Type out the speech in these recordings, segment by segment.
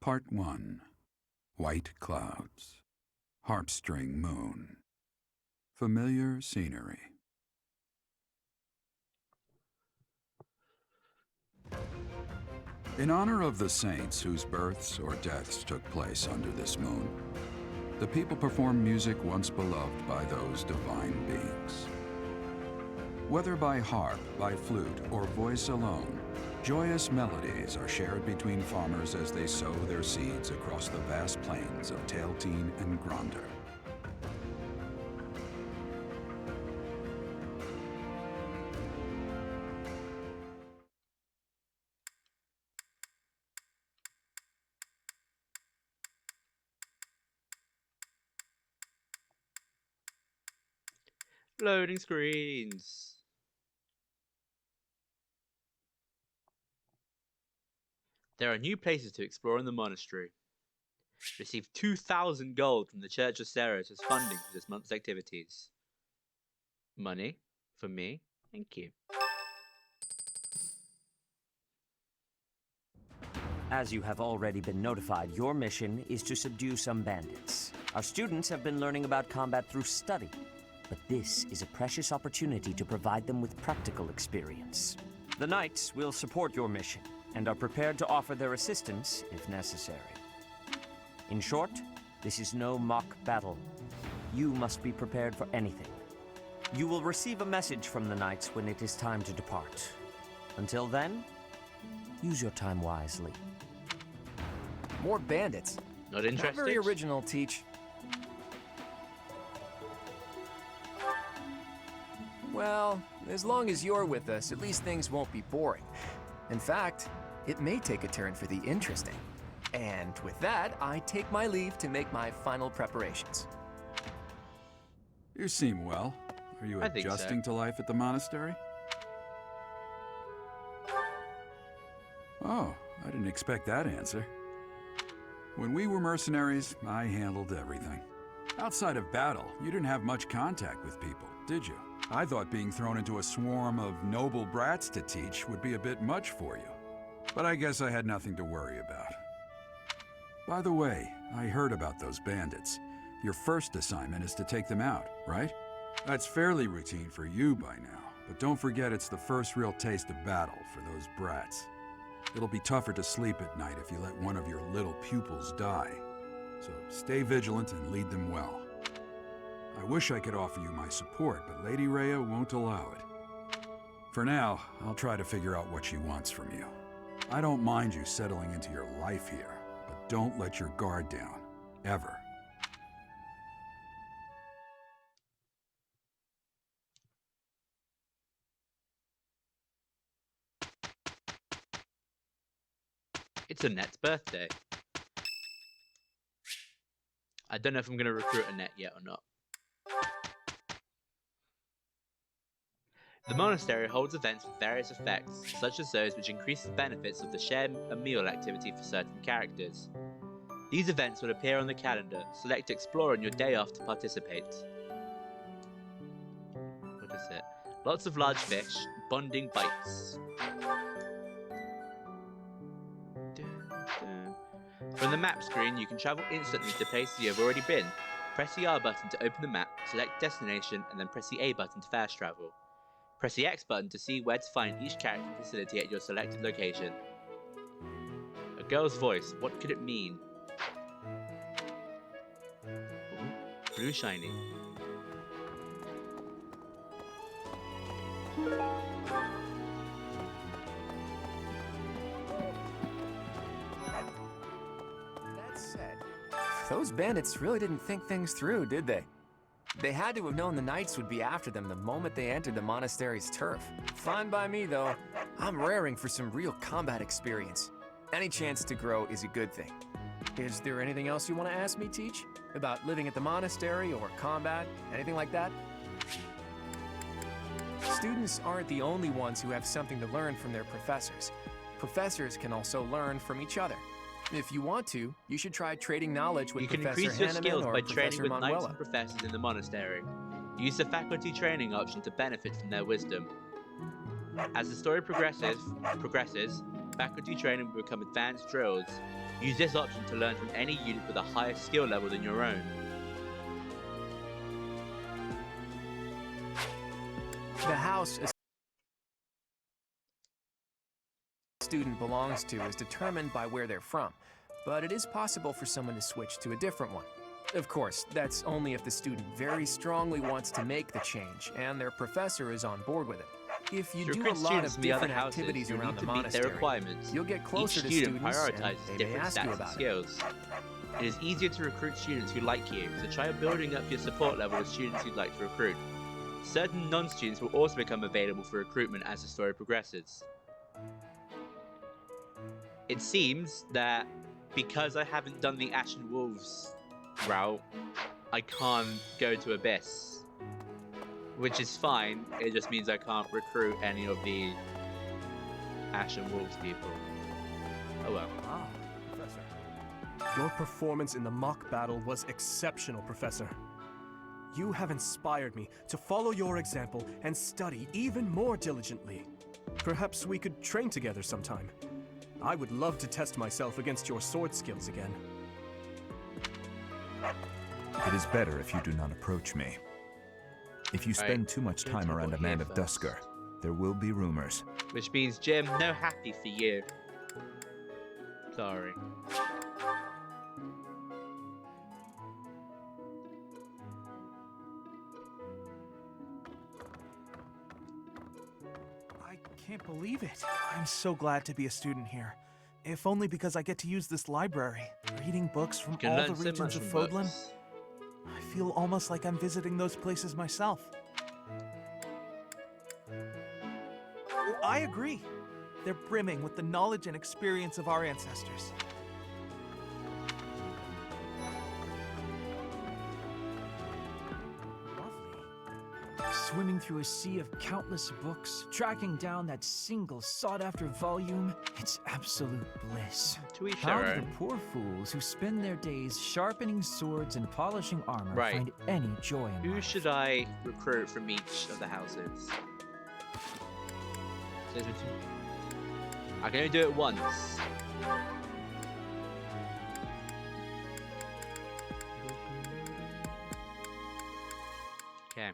Part 1. White Clouds. Harpstring Moon. Familiar scenery. In honor of the saints whose births or deaths took place under this moon, the people perform music once beloved by those divine beings. Whether by harp, by flute, or voice alone, joyous melodies are shared between farmers as they sow their seeds across the vast plains of Tailteen and Gronder. Loading screens. There are new places to explore in the monastery. Receive 2,000 gold from the Church of Ceres as funding for this month's activities. Money? For me? Thank you. As you have already been notified, your mission is to subdue some bandits. Our students have been learning about combat through study, but this is a precious opportunity to provide them with practical experience. The Knights will support your mission and are prepared to offer their assistance if necessary. In short, this is no mock battle. You must be prepared for anything. You will receive a message from the Knights when it is time to depart. Until then, use your time wisely. More bandits. Not interested? Not very original, Teach. Well, as long as you're with us, at least things won't be boring. In fact, it may take a turn for the interesting. And with that, I take my leave to make my final preparations. You seem well. Are you I think so. adjusting to life at the monastery? Oh, I didn't expect that answer. When we were mercenaries, I handled everything. Outside of battle, you didn't have much contact with people, did you? I thought being thrown into a swarm of noble brats to teach would be a bit much for you. But I guess I had nothing to worry about. By the way, I heard about those bandits. Your first assignment is to take them out, right? That's fairly routine for you by now, but don't forget it's the first real taste of battle for those brats. It'll be tougher to sleep at night if you let one of your little pupils die. So stay vigilant and lead them well. I wish I could offer you my support, but Lady Rhea won't allow it. For now, I'll try to figure out what she wants from you. I don't mind you settling into your life here, but don't let your guard down, ever. It's Annette's birthday. I don't know if I'm going to recruit Annette yet or not. The monastery holds events with various effects, such as those which increase the benefits of the share a meal activity for certain characters. These events will appear on the calendar. Select Explore on your day off to participate. What is it? Lots of large fish, bonding bites. From the map screen, you can travel instantly to places you have already been. Press the R button to open the map, select destination, and then press the A button to fast travel. Press the X button to see where to find each character facility at your selected location. A girl's voice, what could it mean? Ooh, blue shiny. That said, those bandits really didn't think things through, did they? They had to have known the Knights would be after them the moment they entered the monastery's turf. Fine by me, though. I'm raring for some real combat experience. Any chance to grow is a good thing. Is there anything else you want to ask me, Teach? About living at the monastery or combat, anything like that? Students aren't the only ones who have something to learn from their professors. Professors can also learn from each other. If you want to, you should try trading knowledge with You can Professor increase your Hanneman skills or by training Professor with knights Manuela. and professors in the monastery. Use the faculty training option to benefit from their wisdom. As the story progresses, Faculty training will become advanced drills. Use this option to learn from any unit with a higher skill level than your own. The house a student belongs to is determined by where they're from, but it is possible for someone to switch to a different one. Of course, that's only if the student very strongly wants to make the change and their professor is on board with it. If you To do a recruit lot students of from the other different houses, activities you around need the to meet their monastery, requirements. you'll get closer Each to student students prioritizes and they may different ask you stats and about it. skills. It is easier to recruit students who like you, so try building up your support level with students you'd like to recruit. Certain non-students will also become available for recruitment as the story progresses. It seems that because I haven't done the Ashen Wolves route, I can't go to Abyss. Which is fine, it just means I can't recruit any of the Ashen Wolves people. Oh well. Ah, Professor. Your performance in the mock battle was exceptional, Professor. You have inspired me to follow your example and study even more diligently. Perhaps we could train together sometime. I would love to test myself against your sword skills again. It is better if you do not approach me. If you spend too much time around a man of Dusker, there will be rumors. Which means, Jim, no happy for you. Sorry. I can't believe it. I'm so glad to be a student here. If only because I get to use this library. Reading books from You can all learn the so regions much of from Fodlan. books. I feel almost like I'm visiting those places myself. I agree. They're brimming with the knowledge and experience of our ancestors. Swimming through a sea of countless books, tracking down that single sought-after volume, it's absolute bliss. To each How their do the own. poor fools who spend their days sharpening swords and polishing armor Right. find any joy in Who life? should I recruit from each of the houses? I can only do it once. Okay.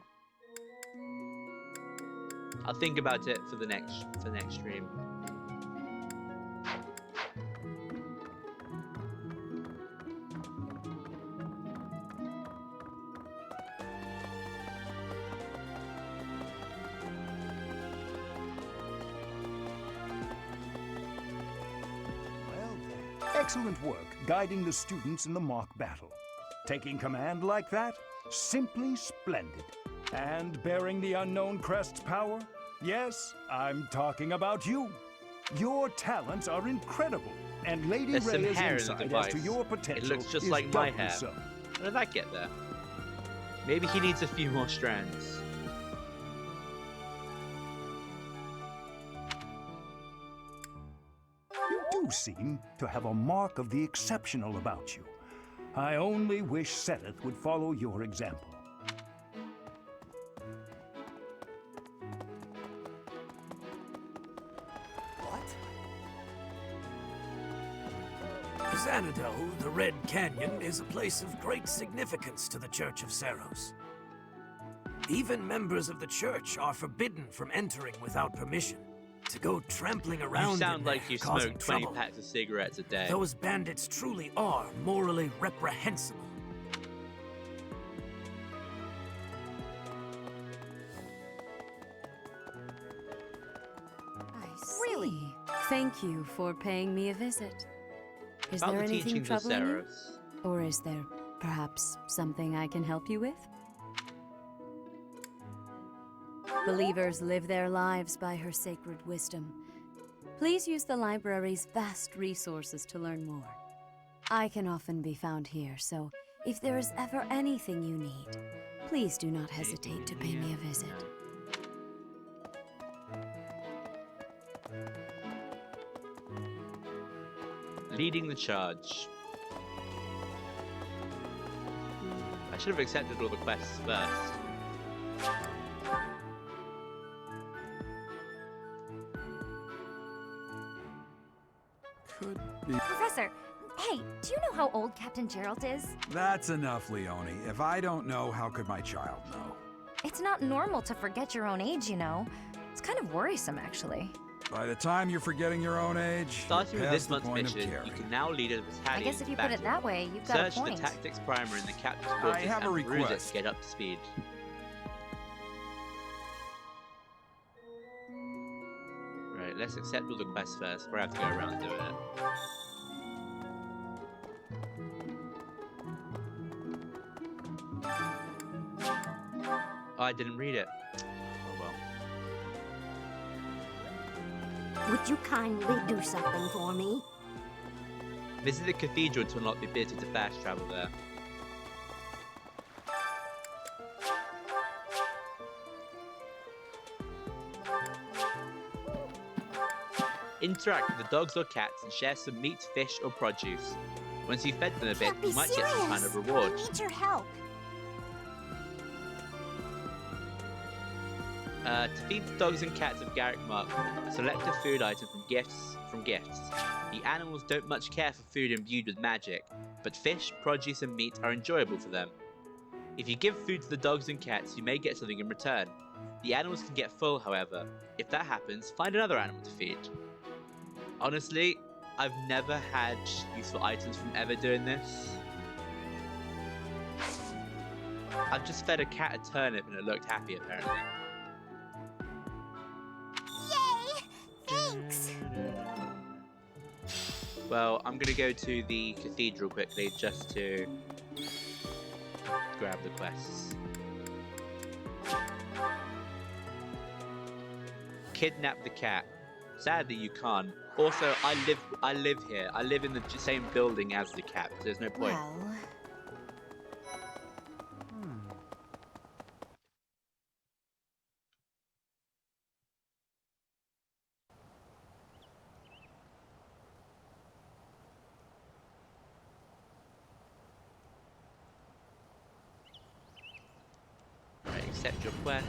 I'll think about it for the next stream. Well then. Excellent work guiding the students in the mock battle. Taking command like that? Simply splendid. And bearing the unknown crest's power? Yes, I'm talking about you. Your talents are incredible, and Lady There's some Rhea's hair in the insight as device. to your It potential looks just is like my doubly hair. so. How did that get there? Maybe he needs a few more strands. You do seem to have a mark of the exceptional about you. I only wish Seth would follow your example. Xanadu, the Red Canyon, is a place of great significance to the Church of Seros. Even members of the church are forbidden from entering without permission. To go trampling around You sound in like there, you causing smoke 20 trouble. packs of cigarettes a day. Those bandits truly are morally reprehensible. I see. Really? Thank you for paying me a visit. Is About there the anything teachings of troubling you? Seros. Or is there perhaps something I can help you with? Believers live their lives by her sacred wisdom. Please use the library's vast resources to learn more. I can often be found here, so if there is ever anything you need, please do not hesitate to pay me a visit. Leading the charge. I should have accepted all the quests first. Could be. Professor, hey, do you know how old Captain Gerald is? That's enough, Leone. If I don't know, how could my child know? It's not normal to forget your own age, you know. It's kind of worrisome, actually. By the time you're forgetting your own age, Starting you're with past this the month's point of mission, caring. you can now lead a battalion. I guess if you to put it battle. that way, you've got a Search point. the tactics primer in the captain's I quarters have a and peruse it request. to get up to speed. Right, let's accept all the quests first. We're going to have to go around doing it. Oh, I didn't read it. Oh well. Would you kindly do something for me? Visit the cathedral to unlock the ability to fast travel there. Interact with the dogs or cats and share some meat, fish, or produce. Once you've fed them a bit, Can't be you might get some kind of serious. reward. I need your help. To feed the dogs and cats of Garrick Mark, select a food item from gifts. The animals don't much care for food imbued with magic, but fish, produce, and meat are enjoyable for them. If you give food to the dogs and cats, you may get something in return. The animals can get full, however. If that happens, find another animal to feed. Honestly, I've never had useful items from ever doing this. I've just fed a cat a turnip and it looked happy, apparently. Yay! Thanks. Well, I'm gonna go to the cathedral quickly just to grab the quests. Kidnap the cat. Sadly, you can't. Also, I live here. I live in the same building as the cat. So there's no point. Well, Right, accept your quest.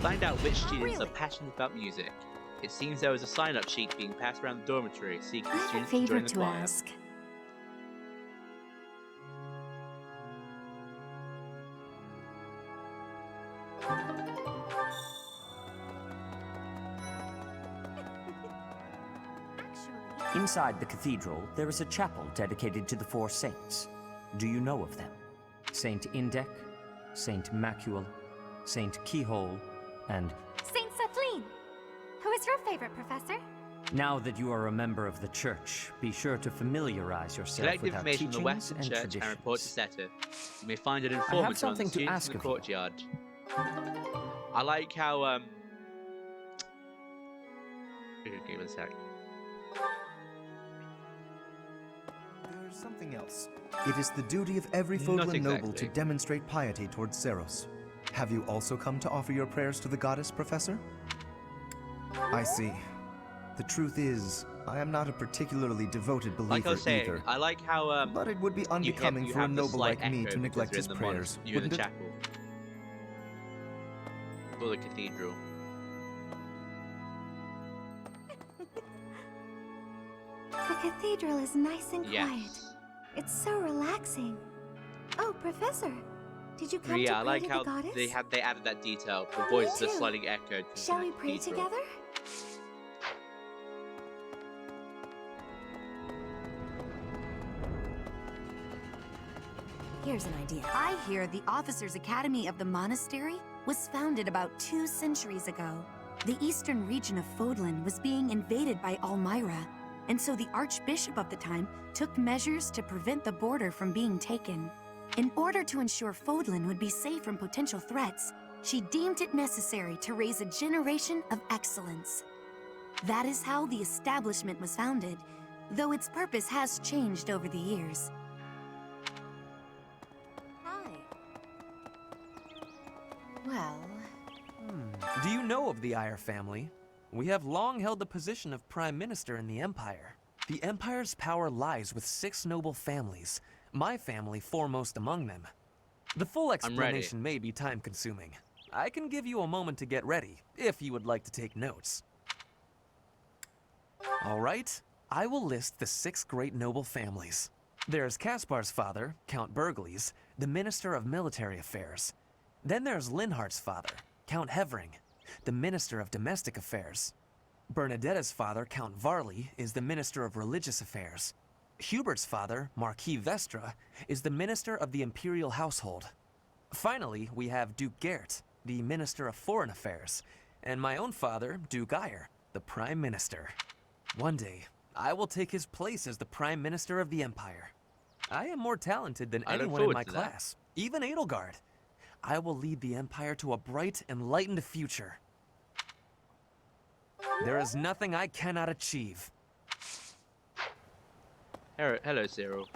Find out which students are passionate about music. It seems there was a sign-up sheet being passed around the dormitory seeking I have a students to favor join the to choir. ask. Inside the cathedral, there is a chapel dedicated to the four saints. Do you know of them? Saint Indec, Saint Macule, Saint Keyhole, and... Saint Kathleen! Who is your favorite, Professor? Now that you are a member of the church, be sure to familiarize yourself Collect with our information on the teachings Western and Church traditions. and report to Setter. You may find an informant on the something to students ask in the of you. courtyard. I like how, Okay, one sec. There's something else. It is the duty of every Not Fodlan noble to exactly. demonstrate piety towards Seros. Have you also come to offer your prayers to the goddess, Professor? I see. The truth is, I am not a particularly devoted believer Like I was saying, either. I like how, But it would be you unbecoming for a have the noble slight like me echo to neglect because his you're in the prayers, you're in wouldn't the it? chapel. Or the cathedral. The cathedral is nice and Yes. quiet. It's so relaxing. Oh, Professor, did you come Yeah, to I pray like to how the goddess? they added that detail. The Me voices are too. slightly echoed. from Shall the we pray cathedral. together? Here's an idea. I hear the Officers' Academy of the monastery was founded about 2 centuries ago. The eastern region of Fodlan was being invaded by Almyra, and so the Archbishop of the time took measures to prevent the border from being taken. In order to ensure Fodlan would be safe from potential threats, she deemed it necessary to raise a generation of excellence. That is how the establishment was founded, though its purpose has changed over the years. Hi. Well, Do you know of the Iyer family? We have long held the position of Prime Minister in the Empire. The Empire's power lies with 6 noble families, my family foremost among them. The full explanation may be time-consuming. I can give you a moment to get ready, if you would like to take notes. All right, I will list the 6 great noble families. There's Caspar's father, Count Burgles, the Minister of Military Affairs. Then there's Linhardt's father, Count Hevering, the Minister of Domestic Affairs. Bernadetta's father, Count Varley, is the Minister of Religious Affairs. Hubert's father, Marquis Vestra, is the Minister of the Imperial Household. Finally, we have Duke Gert, the Minister of Foreign Affairs, and my own father, Duke Eyre, the Prime Minister. One day, I will take his place as the Prime Minister of the Empire. I am more talented than anyone in my class, even Edelgard. I will lead the Empire to a bright, enlightened future. There is nothing I cannot achieve. Hello, Cyril.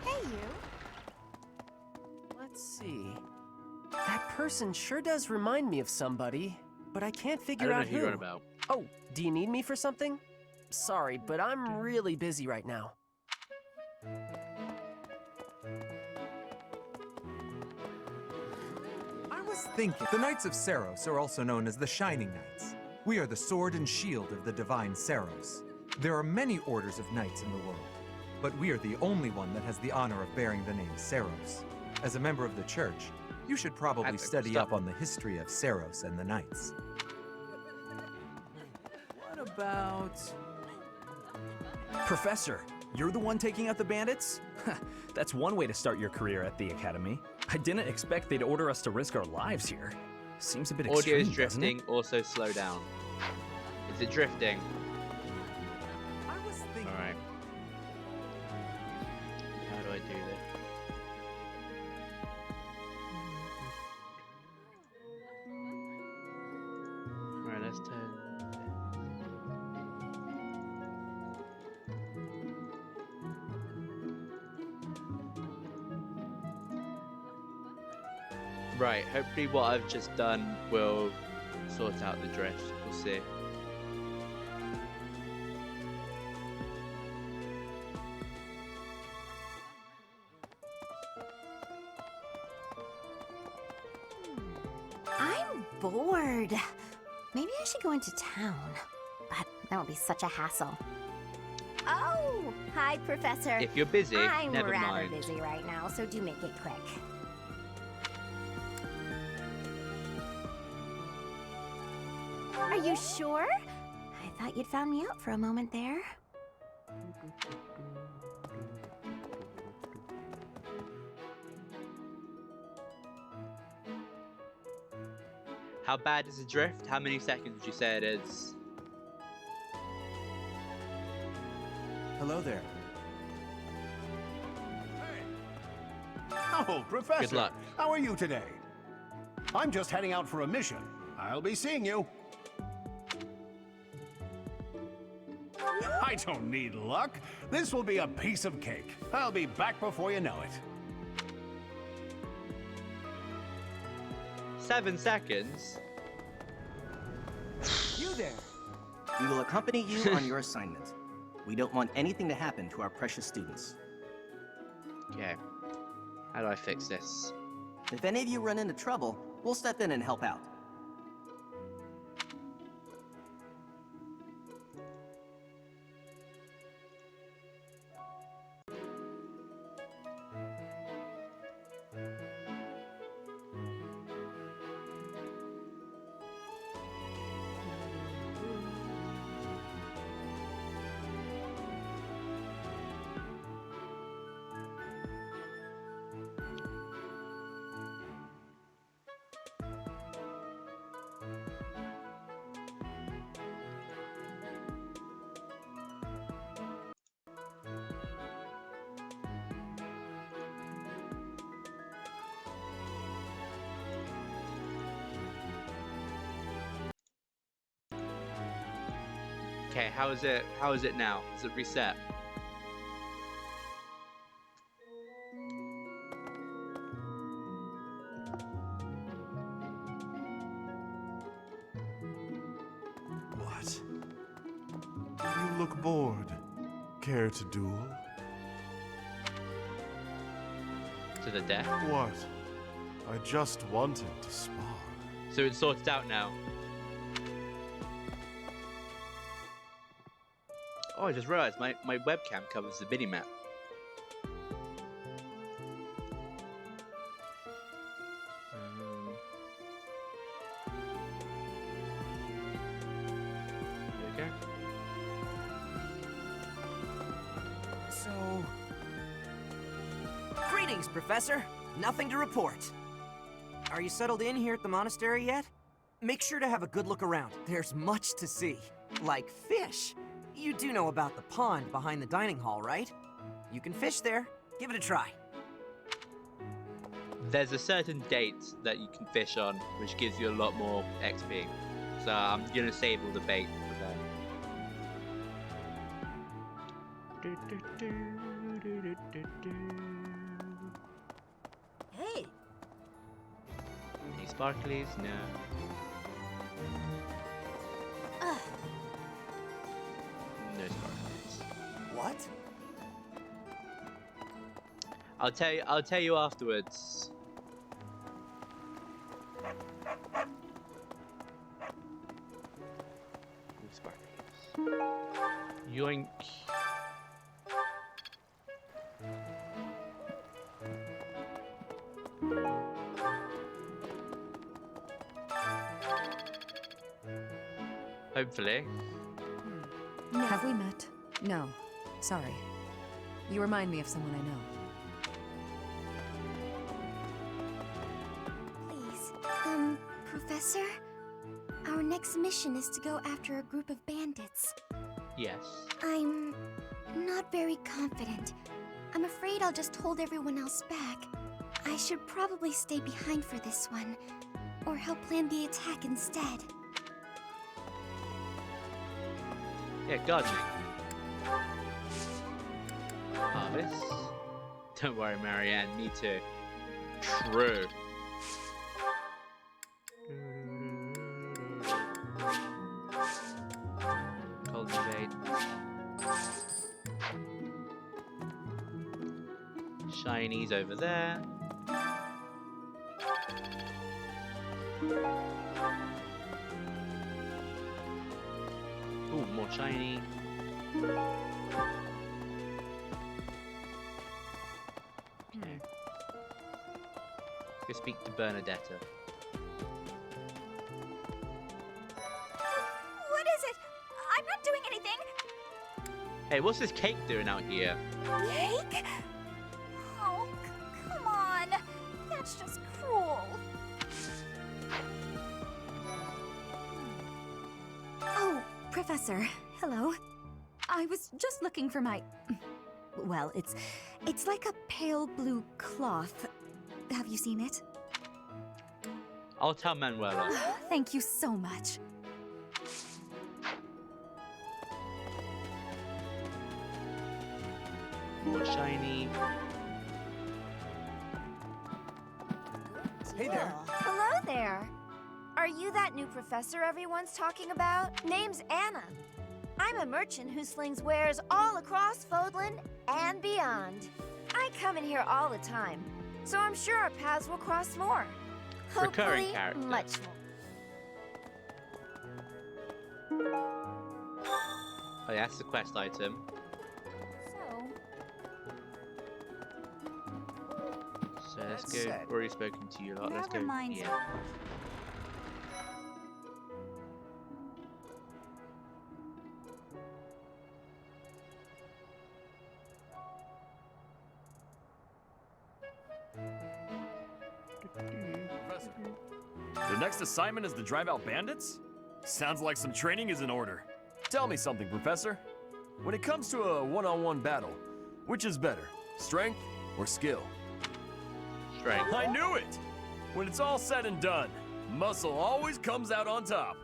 Hey, you. Let's see. That person sure does remind me of somebody, but I can't figure out who. You're on about. Oh, do you need me for something? Sorry, but I'm really busy right now. I was thinking, the Knights of Saros are also known as the Shining Knights. We are the sword and shield of the divine Saros. There are many orders of knights in the world, but we are the only one that has the honor of bearing the name Saros. As a member of the church, you should probably study up on the history of Saros and the knights. What about... Professor, you're the one taking out the bandits? That's one way to start your career at the Academy. I didn't expect they'd order us to risk our lives here. Seems a bit extreme, Audio's drifting, also slow down. Is it drifting? Alright. How do I do this? Alright, let's turn. Right, hopefully what I've just done will sort out the drift. We'll see. I'm bored. Maybe I should go into town. But that would be such a hassle. Oh, hi, Professor. If you're busy, I'm never rather mind. busy right now, so do make it quick. Are you sure? I thought you'd found me out for a moment there. How bad is the drift? How many seconds would you say it is? Hello there. Oh, Professor. Good luck. How are you today? I'm just heading out for a mission. I'll be seeing you. I don't need luck. This will be a piece of cake. I'll be back before you know it. 7 seconds? You there. We will accompany you on your assignment. We don't want anything to happen to our precious students. Okay. How do I fix this? If any of you run into trouble, we'll step in and help out. Okay, how is it? How is it now? Is it reset? What? You look bored. Care to duel? To the death? What? I just wanted to spar. So it's sorted out now. Oh, I just realized my webcam covers the mini-map. There we go. So... Greetings, Professor. Nothing to report. Are you settled in here at the monastery yet? Make sure to have a good look around. There's much to see. Like fish. You do know about the pond behind the dining hall, right? You can fish there. Give it a try. There's a certain date that you can fish on, which gives you a lot more XP. So I'm gonna save all the bait for that. Hey! Any sparklies? No. No sparklies. What? I'll tell you afterwards. No sparklies. Yoink. Hopefully. Have we met? No. Sorry. You remind me of someone I know. Please. Professor? Our next mission is to go after a group of bandits. Yes. I'm not very confident. I'm afraid I'll just hold everyone else back. I should probably stay behind for this one, or help plan the attack instead. Yeah, gardening. Harvest. Don't worry, Marianne, me too. True. Cultivate. Shinies over there. Ooh, more shiny. Okay. Go speak to Bernadetta. What is it? I'm not doing anything! Hey, what's this cake doing out here? Cake? Oh, come on! That's just cruel. Oh, Professor, hello. I was just looking for my... Well, it's like a pale blue cloth. Have you seen it? I'll tell Manuela. Thank you so much. More shiny. Hey there. Hello there. Are you that new professor everyone's talking about? Name's Anna. I'm a merchant who slings wares all across Fodlan and beyond. I come in here all the time, so I'm sure our paths will cross more. Recurring Hopefully, character. much more. Oh, yeah, that's the quest item. So let's That's go. set. Already spoken to you a lot. Let's go. Never mind. Yeah. Professor, the next assignment is to drive out bandits? Sounds like some training is in order. Tell me something, Professor. When it comes to a one-on-one battle, which is better, strength or skill? Strength. I knew it! When it's all said and done, muscle always comes out on top.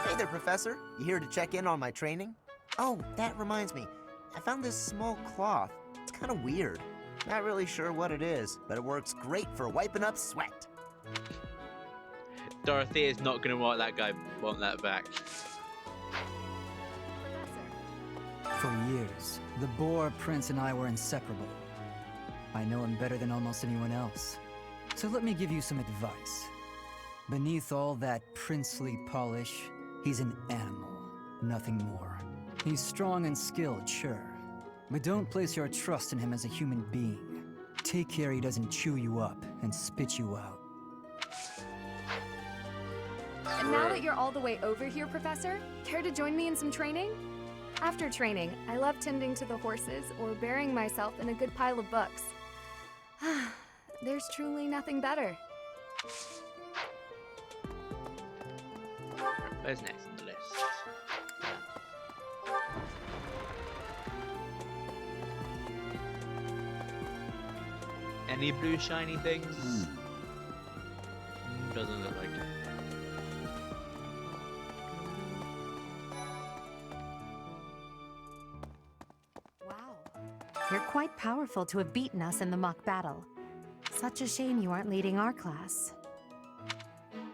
Hey there, Professor. You here to check in on my training? Oh, that reminds me. I found this small cloth. It's kind of weird. Not really sure what it is, but it works great for wiping up sweat. Dorothy is not going to want that back. For years, the Boar Prince and I were inseparable. I know him better than almost anyone else. So let me give you some advice. Beneath all that princely polish, he's an animal. nothing more. He's strong and skilled, sure. But don't place your trust in him as a human being. Take care he doesn't chew you up and spit you out. And now that you're all the way over here, Professor, care to join me in some training? After training, I love tending to the horses or burying myself in a good pile of books. There's truly nothing better. Where's next on the list? Any blue shiny things? Doesn't look like it. You're quite powerful to have beaten us in the mock battle. Such a shame you aren't leading our class.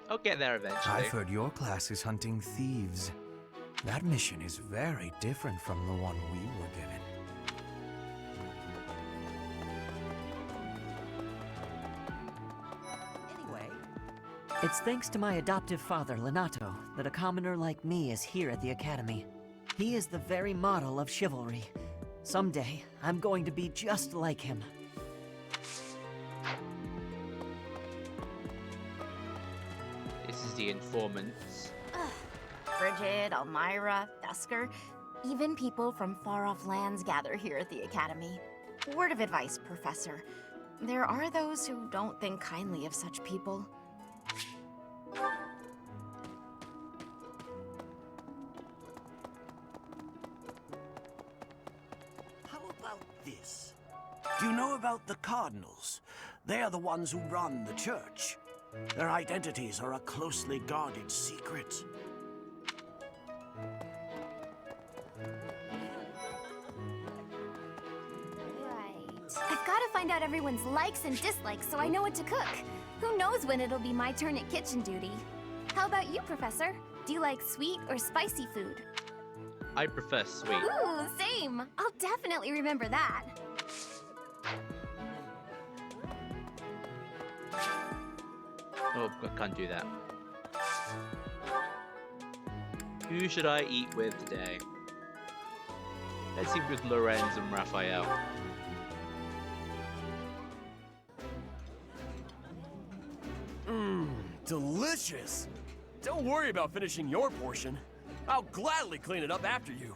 I'll get there eventually. I've heard your class is hunting thieves. That mission is very different from the one we were given. Anyway, it's thanks to my adoptive father, Lenato, that a commoner like me is here at the Academy. He is the very model of chivalry. Someday, I'm going to be just like him. This is the informant. Bridget, Elmira, Thusker, even people from far-off lands gather here at the Academy. Word of advice, Professor. There are those who don't think kindly of such people. How about this? Do you know about the Cardinals? They are the ones who run the church. Their identities are a closely guarded secret. I've got to find out everyone's likes and dislikes so I know what to cook. Who knows when it'll be my turn at kitchen duty? How about you, Professor? Do you like sweet or spicy food? I prefer sweet. Ooh, same! I'll definitely remember that. Oh, I can't do that. Who should I eat with today? Let's eat with Lorenz and Raphael. Delicious! Don't worry about finishing your portion. I'll gladly clean it up after you.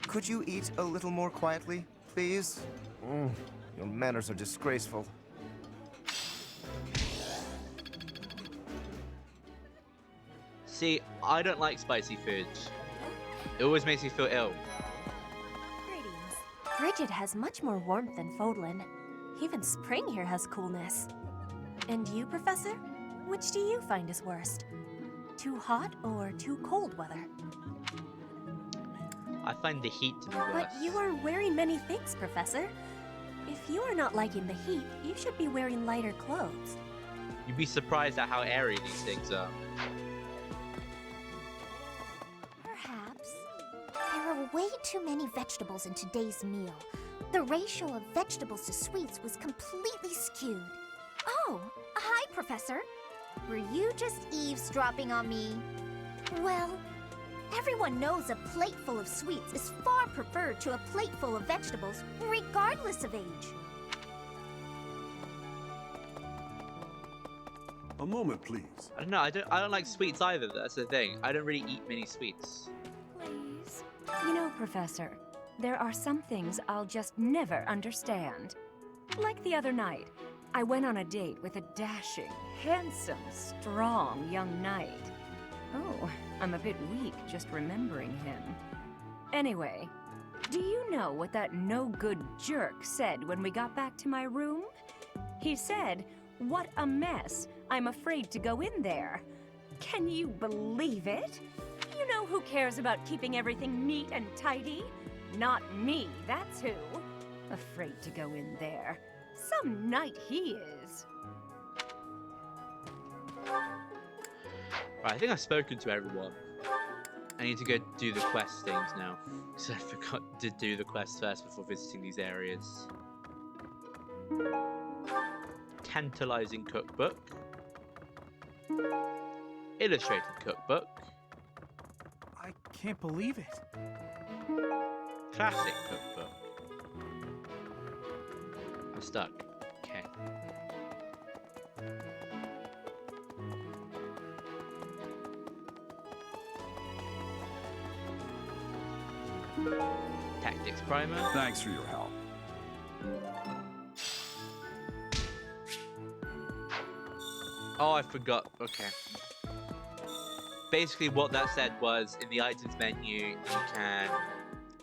Could you eat a little more quietly, please? Your manners are disgraceful. See, I don't like spicy food. It always makes me feel ill. Greetings. Bridget has much more warmth than Fodlan. Even spring here has coolness. And you, Professor? Which do you find is worst? Too hot or too cold weather? I find the heat to be worse. But you are wearing many things, Professor. If you are not liking the heat, you should be wearing lighter clothes. You'd be surprised at how airy these things are. Perhaps. There are way too many vegetables in today's meal. The ratio of vegetables to sweets was completely skewed. Oh, hi, Professor. Were you just eavesdropping on me? Well, everyone knows a plate full of sweets is far preferred to a plate full of vegetables, regardless of age. A moment, please. I don't know, I don't like sweets either, that's the thing. I don't really eat many sweets. Please. You know, Professor, there are some things I'll just never understand. Like the other night, I went on a date with a dashing, handsome, strong young knight. Oh, I'm a bit weak just remembering him. Anyway, do you know what that no-good jerk said when we got back to my room? He said, "What a mess. I'm afraid to go in there." Can you believe it? You know who cares about keeping everything neat and tidy? Not me, that's who. Afraid to go in there. Some knight he is. Right, I think I've spoken to everyone. I need to go do the quest things now. Because I forgot to do the quest first before visiting these areas. Tantalizing cookbook. Illustrated cookbook. I can't believe it. Classic cookbook. I'm stuck. Okay. Tactics primer. Thanks for your help. Oh, I forgot. Okay. Basically, what that said was in the items menu, you can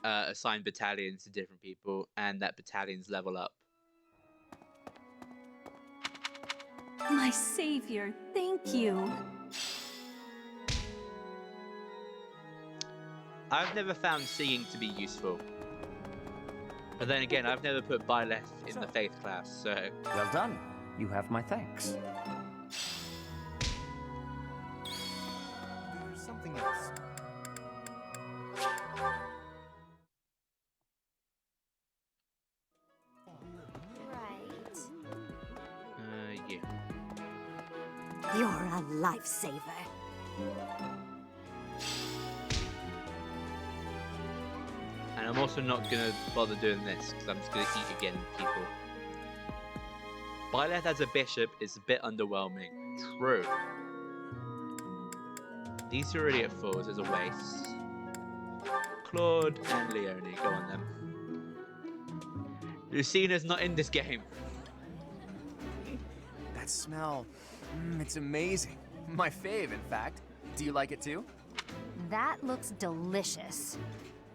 assign battalions to different people, and that battalions level up. My savior, thank you. I've never found singing to be useful. But then again, I've never put Byleth in the faith class, so... Well done. You have my thanks. There's something else. Right. Yeah. You're a lifesaver. And I'm also not gonna bother doing this, because I'm just gonna eat again people. Byleth as a bishop is a bit underwhelming. True. These are already at fulls as a waste. Claude and Leone, go on them. Lucina's not in this game. That smell, it's amazing. My fave, in fact. Do you like it too? That looks delicious.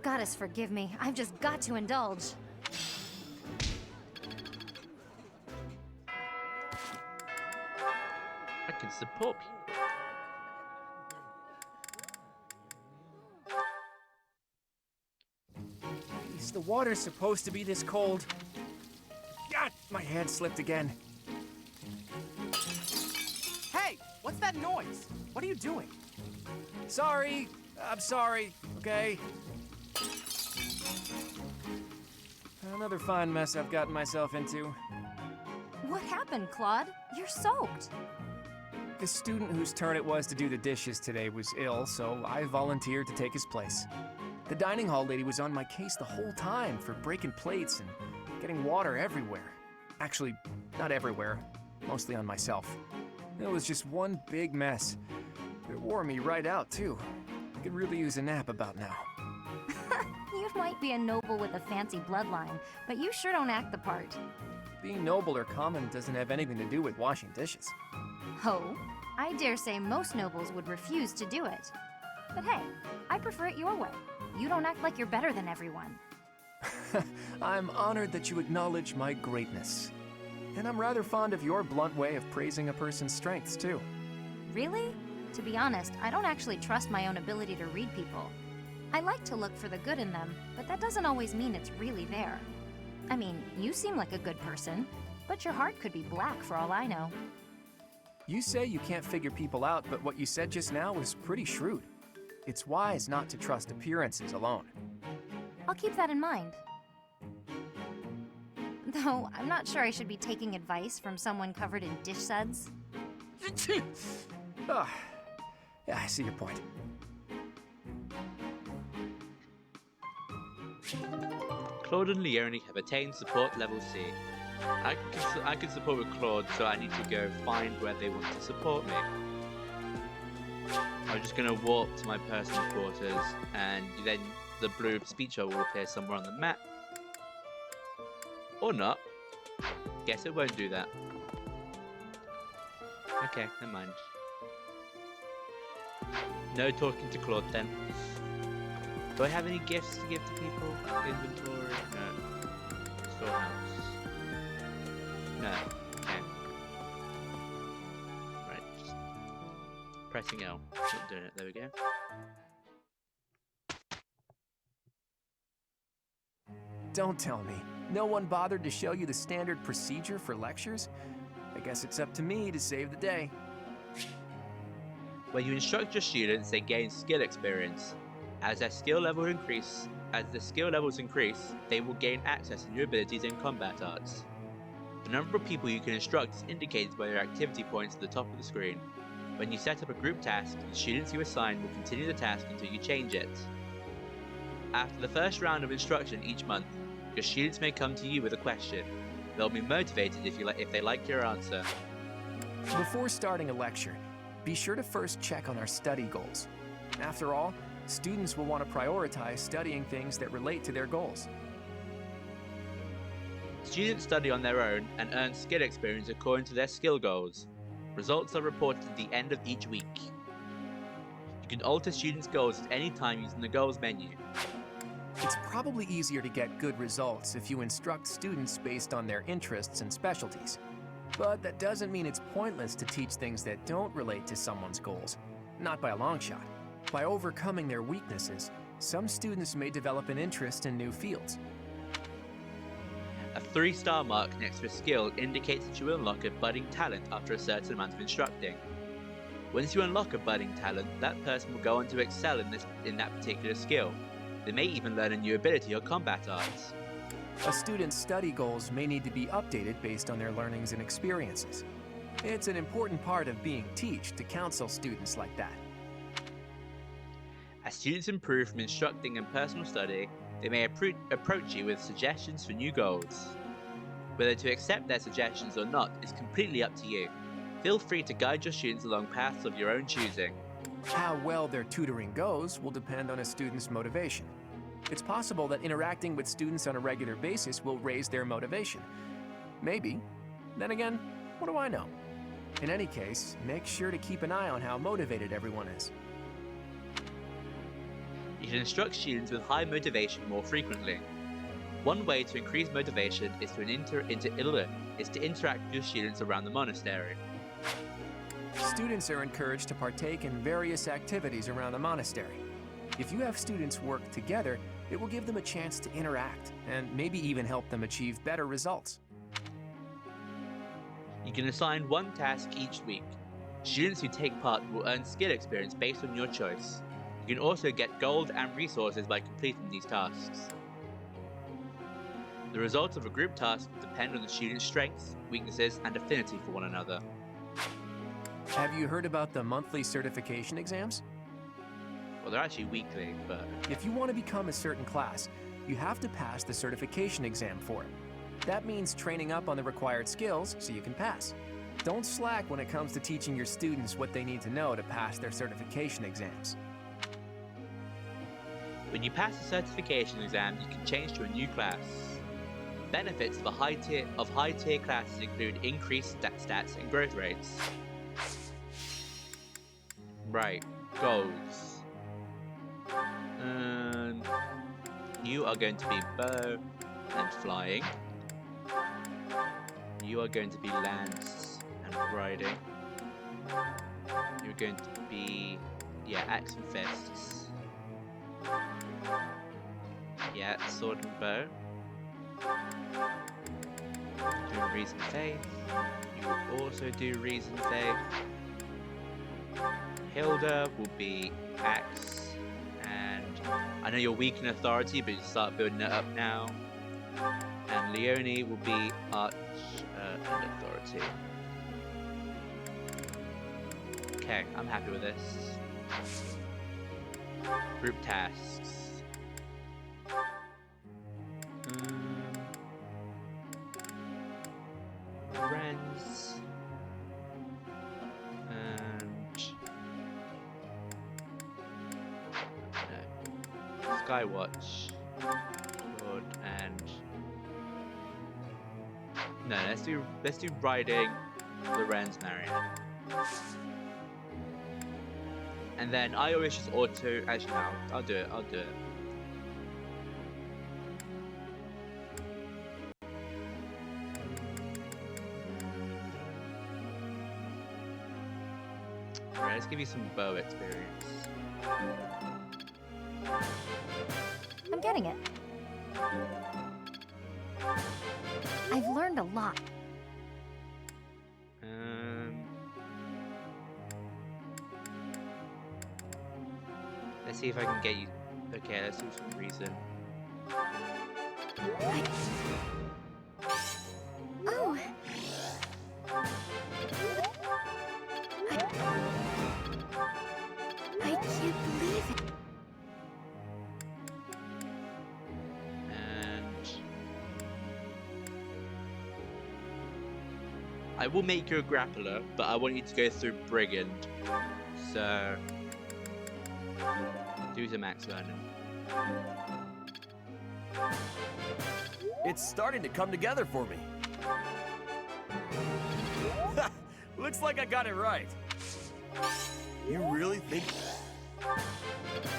Goddess, forgive me. I've just got to indulge. I can support people. Is the water supposed to be this cold? God, my hand slipped again. Hey, what's that noise? What are you doing? Sorry, I'm sorry, okay? Another fine mess I've gotten myself into. What happened, Claude? You're soaked. The student whose turn it was to do the dishes today was ill, so I volunteered to take his place. The dining hall lady was on my case the whole time for breaking plates and getting water everywhere. Actually, not everywhere, mostly on myself. It was just one big mess. It wore me right out, too. I could really use a nap about now. You might be a noble with a fancy bloodline, but you sure don't act the part. Being noble or common doesn't have anything to do with washing dishes. Ho, I dare say most nobles would refuse to do it. But hey, I prefer it your way. You don't act like you're better than everyone. I'm honored that you acknowledge my greatness. And I'm rather fond of your blunt way of praising a person's strengths, too. Really? To be honest, I don't actually trust my own ability to read people. I like to look for the good in them, but that doesn't always mean it's really there. I mean, you seem like a good person, but your heart could be black for all I know. You say you can't figure people out, but what you said just now was pretty shrewd. It's wise not to trust appearances alone. I'll keep that in mind. Though, I'm not sure I should be taking advice from someone covered in dish suds. Yeah, I see your point. Claude and Leone have attained support level C. I can support with Claude, so I need to go find where they want to support me. I'm just gonna walk to my personal quarters, and then the blue speech bubble will appear somewhere on the map. Or not. Guess it won't do that. Okay, never mind. No talking to Claude then. Do I have any gifts to give to people? Inventory? No. Storehouse? No. Okay. Right, just pressing L. Not doing it. There we go. Don't tell me. No one bothered to show you the standard procedure for lectures? I guess it's up to me to save the day. When you instruct your students, they gain skill experience. As their skill levels increase, they will gain access to new abilities in combat arts. The number of people you can instruct is indicated by your activity points at the top of the screen. When you set up a group task, the students you assign will continue the task until you change it. After the first round of instruction each month, your students may come to you with a question. They'll be motivated if they like your answer. Before starting a lecture, be sure to first check on our study goals. After all, students will want to prioritize studying things that relate to their goals. Students study on their own and earn skill experience according to their skill goals. Results are reported at the end of each week. You can alter students' goals at any time using the Goals menu. It's probably easier to get good results if you instruct students based on their interests and specialties. But that doesn't mean it's pointless to teach things that don't relate to someone's goals. Not by a long shot. By overcoming their weaknesses, some students may develop an interest in new fields. A 3-star mark next to a skill indicates that you unlock a budding talent after a certain amount of instructing. Once you unlock a budding talent, that person will go on to excel in that particular skill. They may even learn a new ability or combat arts. A student's study goals may need to be updated based on their learnings and experiences. It's an important part of being teach to counsel students like that. As students improve from instructing and personal study, they may approach you with suggestions for new goals. Whether to accept their suggestions or not is completely up to you. Feel free to guide your students along paths of your own choosing. How well their tutoring goes will depend on a student's motivation. It's possible that interacting with students on a regular basis will raise their motivation. Maybe. Then again, what do I know? In any case, make sure to keep an eye on how motivated everyone is. You can instruct students with high motivation more frequently. One way to increase motivation is to interact with your students around the monastery. Students are encouraged to partake in various activities around the monastery. If you have students work together, it will give them a chance to interact and maybe even help them achieve better results. You can assign one task each week. Students who take part will earn skill experience based on your choice. You can also get gold and resources by completing these tasks. The results of a group task will depend on the student's strengths, weaknesses, and affinity for one another. Have you heard about the monthly certification exams? Well, they're actually weekly, but... If you want to become a certain class, you have to pass the certification exam for it. That means training up on the required skills so you can pass. Don't slack when it comes to teaching your students what they need to know to pass their certification exams. When you pass the certification exam, you can change to a new class. Benefits of high tier classes include increased stats and growth rates. Right, goals. You are going to be bow and flying. You are going to be lance and riding. You're going to be, axe and fists. Yeah, sword and bow. Doing reason and faith. You will also do reason and faith. Hilda will be axe, and I know you're weak in authority, but you start building it up now. And Leonie will be arch and authority. Okay, I'm happy with this. Group tasks. Friends. Skywatch. Good, and no, let's do riding Lorenz Marion. And then I always just auto. Actually, no, I'll do it. Alright, let's give you some bow experience. I'm getting it. I've learned a lot. Let's see if I can get you. Okay, let's do some reason. Oh. I can't believe it. I will make you a grappler, but I want you to go through Brigand. So, do some max learning. It's starting to come together for me. Looks like I got it right. You really think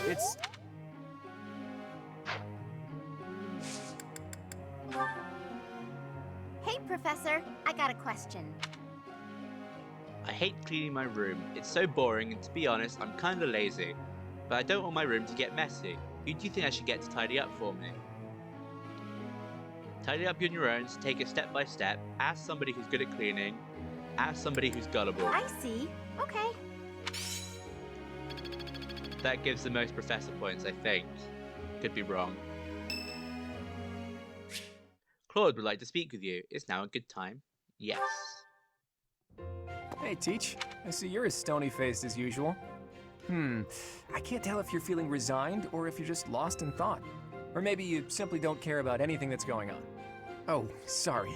It's... Hey, Professor, I got a question. I hate cleaning my room. It's so boring, and to be honest, I'm kinda lazy. But I don't want my room to get messy. Who do you think I should get to tidy up for me? Tidy up on your own, so take it step by step. Ask somebody who's good at cleaning. Ask somebody who's gullible. I see. Okay. That gives the most professor points, I think. Could be wrong. Claude would like to speak with you. Is now a good time? Yes. Hey, Teach. I see you're as stony-faced as usual. I can't tell if you're feeling resigned or if you're just lost in thought. Or maybe you simply don't care about anything that's going on. Oh, sorry.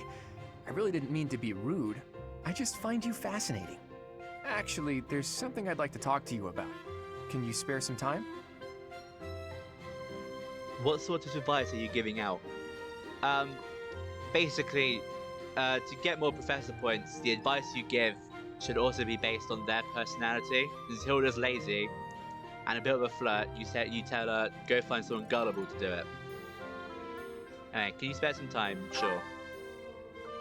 I really didn't mean to be rude. I just find you fascinating. Actually, there's something I'd like to talk to you about. Can you spare some time? What sort of advice are you giving out? Basically, to get more professor points, the advice you give should also be based on their personality. Since Hilda's lazy and a bit of a flirt, you tell her, go find someone gullible to do it. Anyway, can you spare some time? Sure.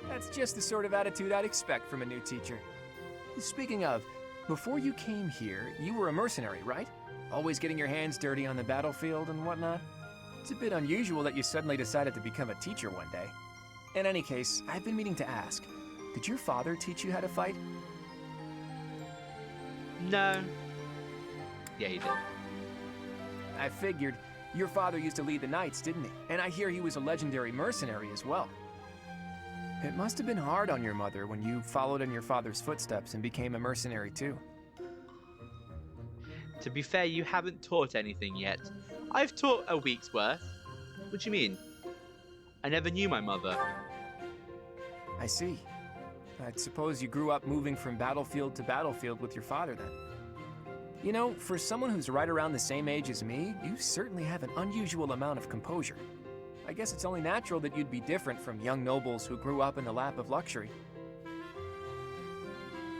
That's just the sort of attitude I'd expect from a new teacher. Speaking of, before you came here, you were a mercenary, right? Always getting your hands dirty on the battlefield and whatnot? It's a bit unusual that you suddenly decided to become a teacher one day. In any case, I've been meaning to ask, did your father teach you how to fight? No. Yeah, he did. I figured. Your father used to lead the knights, didn't he? And I hear he was a legendary mercenary as well. It must have been hard on your mother when you followed in your father's footsteps and became a mercenary too. To be fair, you haven't taught anything yet. I've taught a week's worth. What do you mean? I never knew my mother. I see. I suppose you grew up moving from battlefield to battlefield with your father then. You know, for someone who's right around the same age as me, you certainly have an unusual amount of composure. I guess it's only natural that you'd be different from young nobles who grew up in the lap of luxury.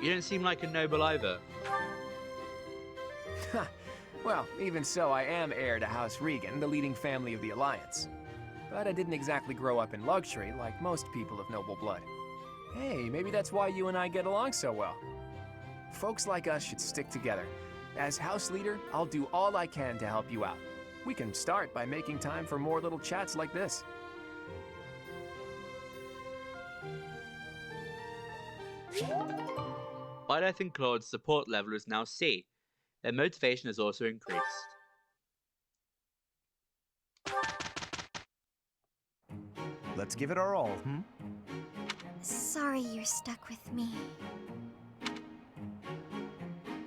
You don't seem like a noble either. Well, even so, I am heir to House Regan, the leading family of the Alliance. But I didn't exactly grow up in luxury like most people of noble blood. Hey, maybe that's why you and I get along so well. Folks like us should stick together. As house leader, I'll do all I can to help you out. We can start by making time for more little chats like this. Violet and Claude's support level is now C. Their motivation has also increased. Let's give it our all, Sorry you're stuck with me.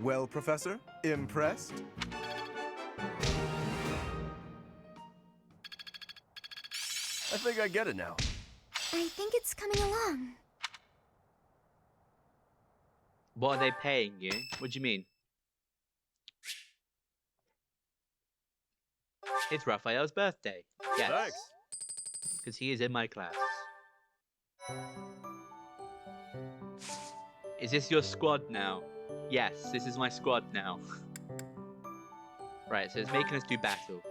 Well, Professor, impressed? I think I get it now. I think it's coming along. What are they paying you? What do you mean? It's Raphael's birthday. Yes. Thanks. Because he is in my class. Is this your squad now? Yes, this is my squad now. Right, so it's making us do battle.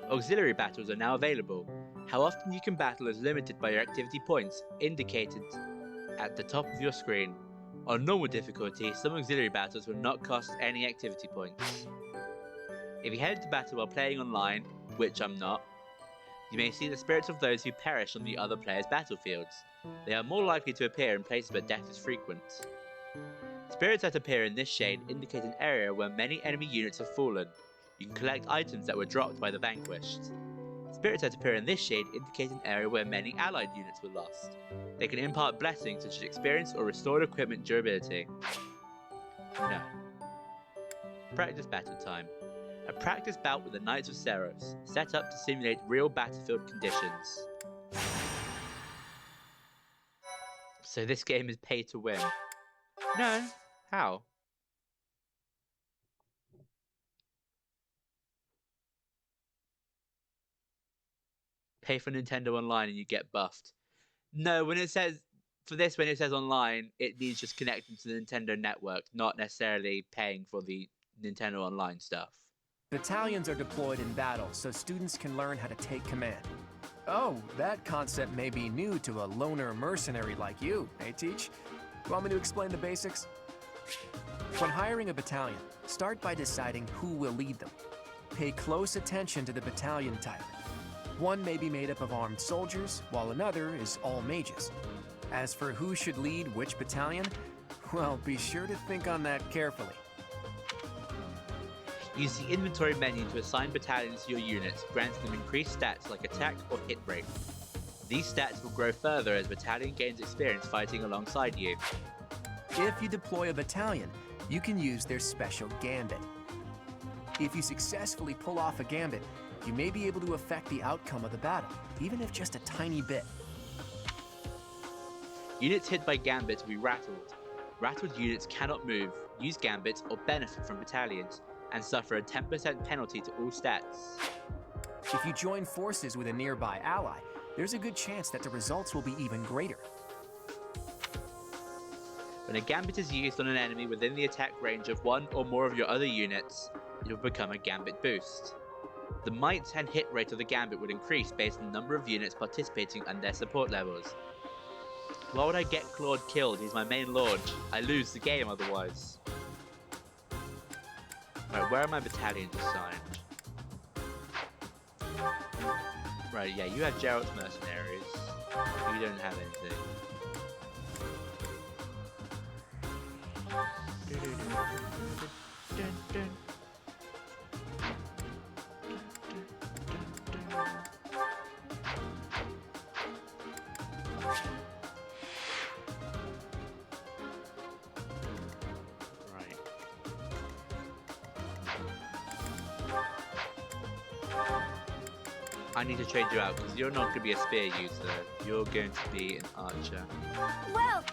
Auxiliary battles are now available. How often you can battle is limited by your activity points, indicated at the top of your screen. On normal difficulty, some auxiliary battles will not cost any activity points. If you head into battle while playing online, which I'm not, you may see the spirits of those who perish on the other players' battlefields. They are more likely to appear in places where death is frequent. Spirits that appear in this shade indicate an area where many enemy units have fallen. You can collect items that were dropped by the vanquished. Spirits that appear in this shade indicate an area where many allied units were lost. They can impart blessings such as experience or restored equipment durability. No. Practice battle time. A practice bout with the Knights of Seros, set up to simulate real battlefield conditions. So this game is pay to win. No. How? Pay for Nintendo Online and you get buffed. No, when it says when it says online, it means just connecting to the Nintendo network, not necessarily paying for the Nintendo Online stuff. Battalions are deployed in battle, so students can learn how to take command. Oh, that concept may be new to a loner mercenary like you, eh, Teach? You want me to explain the basics? When hiring a battalion, start by deciding who will lead them. Pay close attention to the battalion type. One may be made up of armed soldiers, while another is all mages. As for who should lead which battalion, well, be sure to think on that carefully. Use the inventory menu to assign battalions to your units, granting them increased stats like attack or hit rate. These stats will grow further as battalion gains experience fighting alongside you. If you deploy a battalion, you can use their special gambit. If you successfully pull off a gambit, you may be able to affect the outcome of the battle, even if just a tiny bit. Units hit by gambits will be rattled. Rattled units cannot move, use gambits, or benefit from battalions, and suffer a 10% penalty to all stats. If you join forces with a nearby ally, there's a good chance that the results will be even greater. When a gambit is used on an enemy within the attack range of one or more of your other units, it will become a gambit boost. The might and hit rate of the gambit would increase based on the number of units participating and their support levels. Why would I get Claude killed? He's my main lord. I lose the game otherwise. Right, where are my battalions assigned? Right, yeah, you have Gerald's mercenaries. You don't have anything. Right. I need to change you out because you're not going to be a spear user. You're going to be an archer. Well,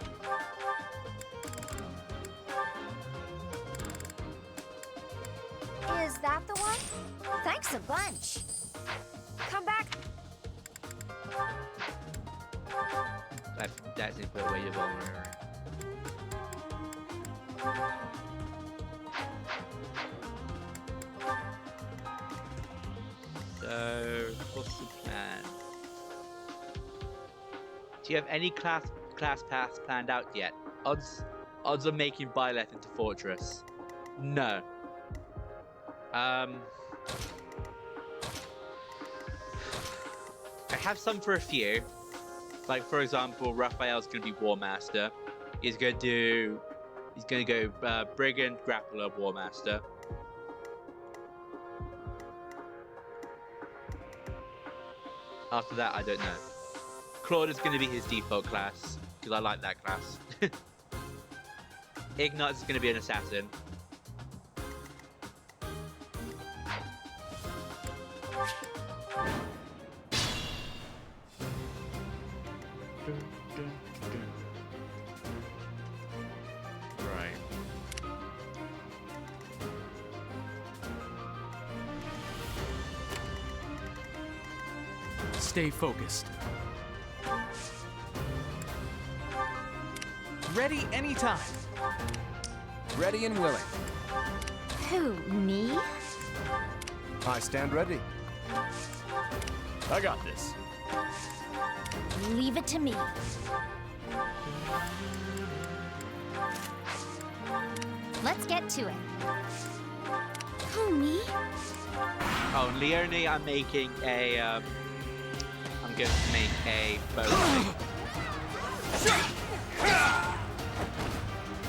is that the one? Thanks a bunch. Come back. That's the way you're vulnerable. So, what's the plan? Do you have any class paths planned out yet? Odds of making Byleth into Fortress? No. I have some for a few. Like, for example, Raphael's going to be War Master. He's going to go Brigand, Grappler, War Master. After that, I don't know. Claude is going to be his default class, because I like that class. Ignatz is going to be an assassin. Right. Stay focused. Ready anytime. Ready and willing. Who, me? I stand ready. I got this. Leave it to me. Let's get to it. Who, me? Oh, Leonie, I'm making a, I'm going to make a bow.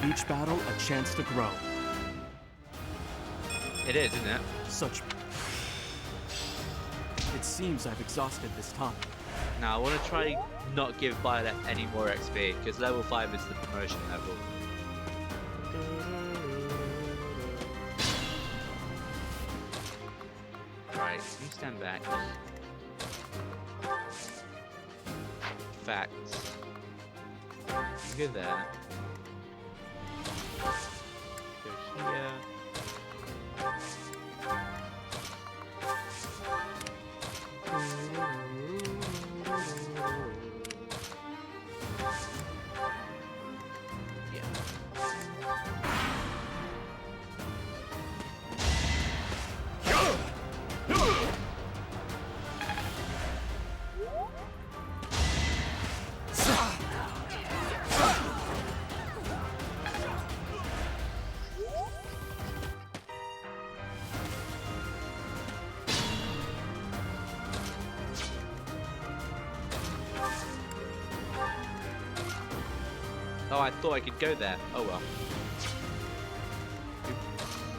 Each battle a chance to grow. It is, isn't it? Such... It seems I've exhausted this time. Now, I want to try not give Byleth any more XP, because level 5 is the promotion level. Right, you stand back. Facts. You go there. Go here. Oh, I thought I could go there. Oh well.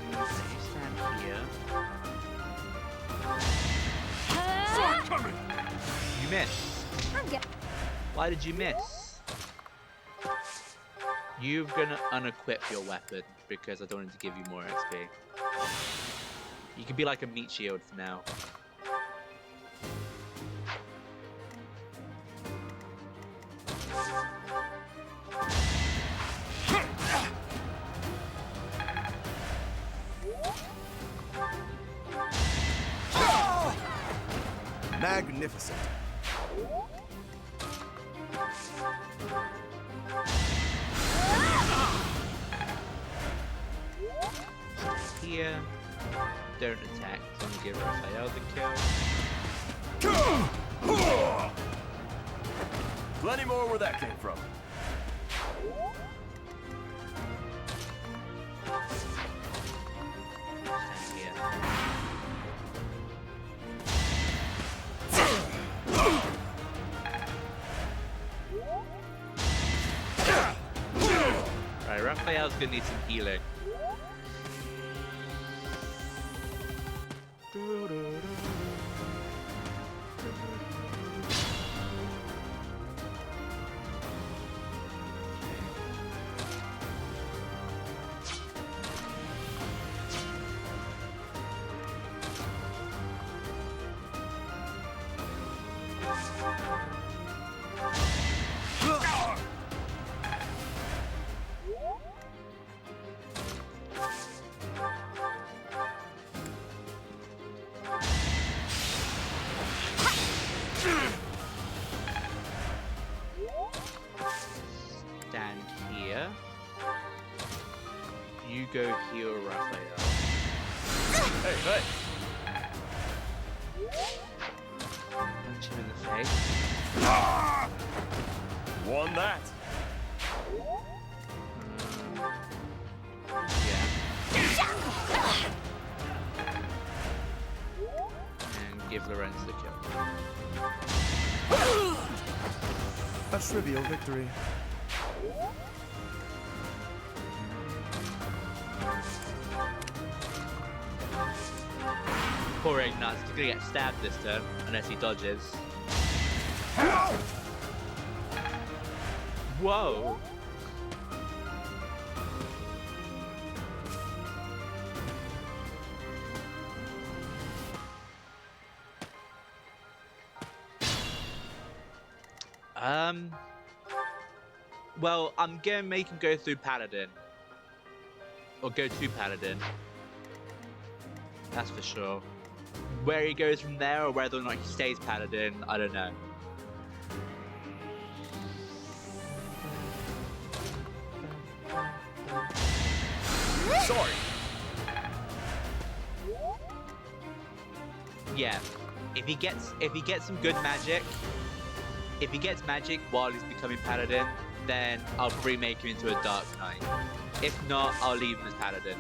You stand here. You missed. Why did you miss? You're gonna unequip your weapon because I don't want to give you more XP. You can be like a meat shield for now. Magnificent. Here. Don't attack. I'm gonna give Raphael the kill. Plenty more where that came from. Stand here. Right, Raphael's gonna need some healing. Stand here. You go heal Raphael. Hey, hey! Punch him in the face. Won that. And give Lorenz the kill. A trivial victory. Poor Ignat's gonna get stabbed this turn, unless he dodges. Whoa! Well, I'm gonna make him go through Paladin. Or go to Paladin. That's for sure. Where he goes from there or whether or not he stays Paladin, I don't know. Sorry. Yeah. If he gets some good magic, if he gets magic while he's becoming Paladin, then I'll remake him into a Dark Knight. If not, I'll leave him as Paladin.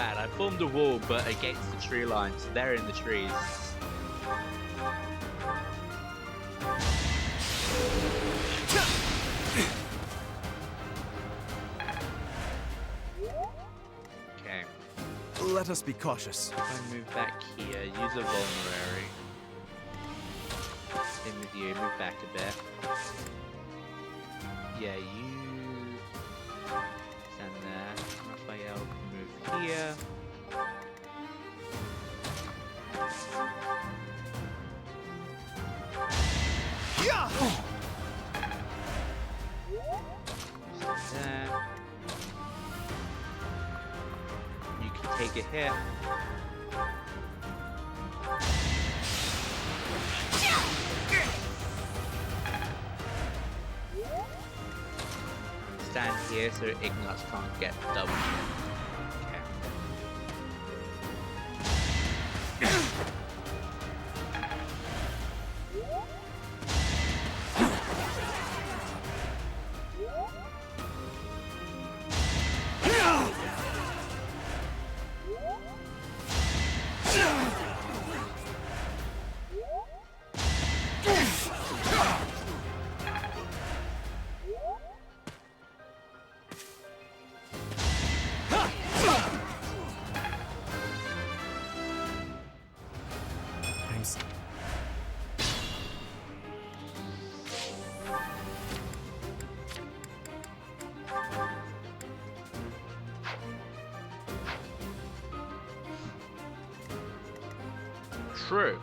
bad. I formed a wall, but against the tree line, so they're in the trees. Okay. Let us be cautious. If I move back here, use a vulnerary. Same with you, move back a bit. Yeah, you stand there. Raphael can move here. Yeah! Stand there. You can take a hit. Stand here so Ignatz can't get double. True.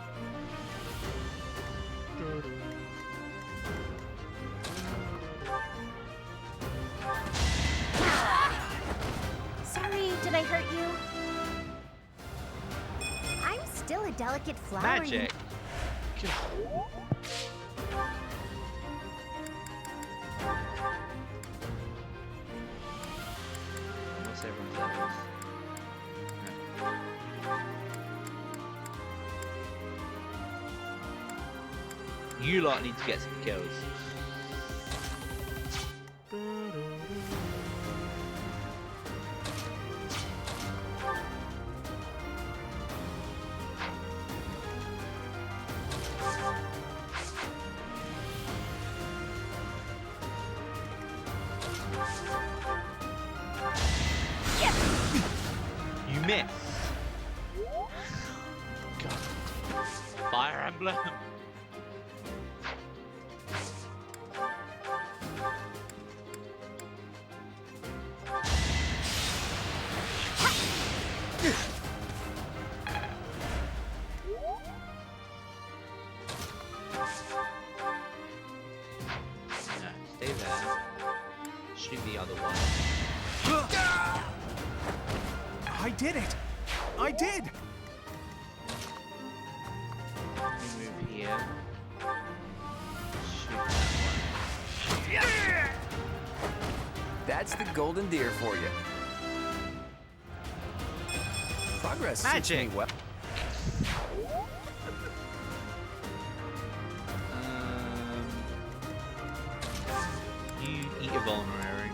Sorry, did I hurt you? I'm still a delicate flower. Magic. What's everyone's levels? You lot need to get some kills. You miss. God. Fire Emblem. Stay there. Shoot the other one. I did it! I did! You move here. Shoot that one. That's the golden deer for you. Progress. suits Magic. me well. You eat a vulnerary.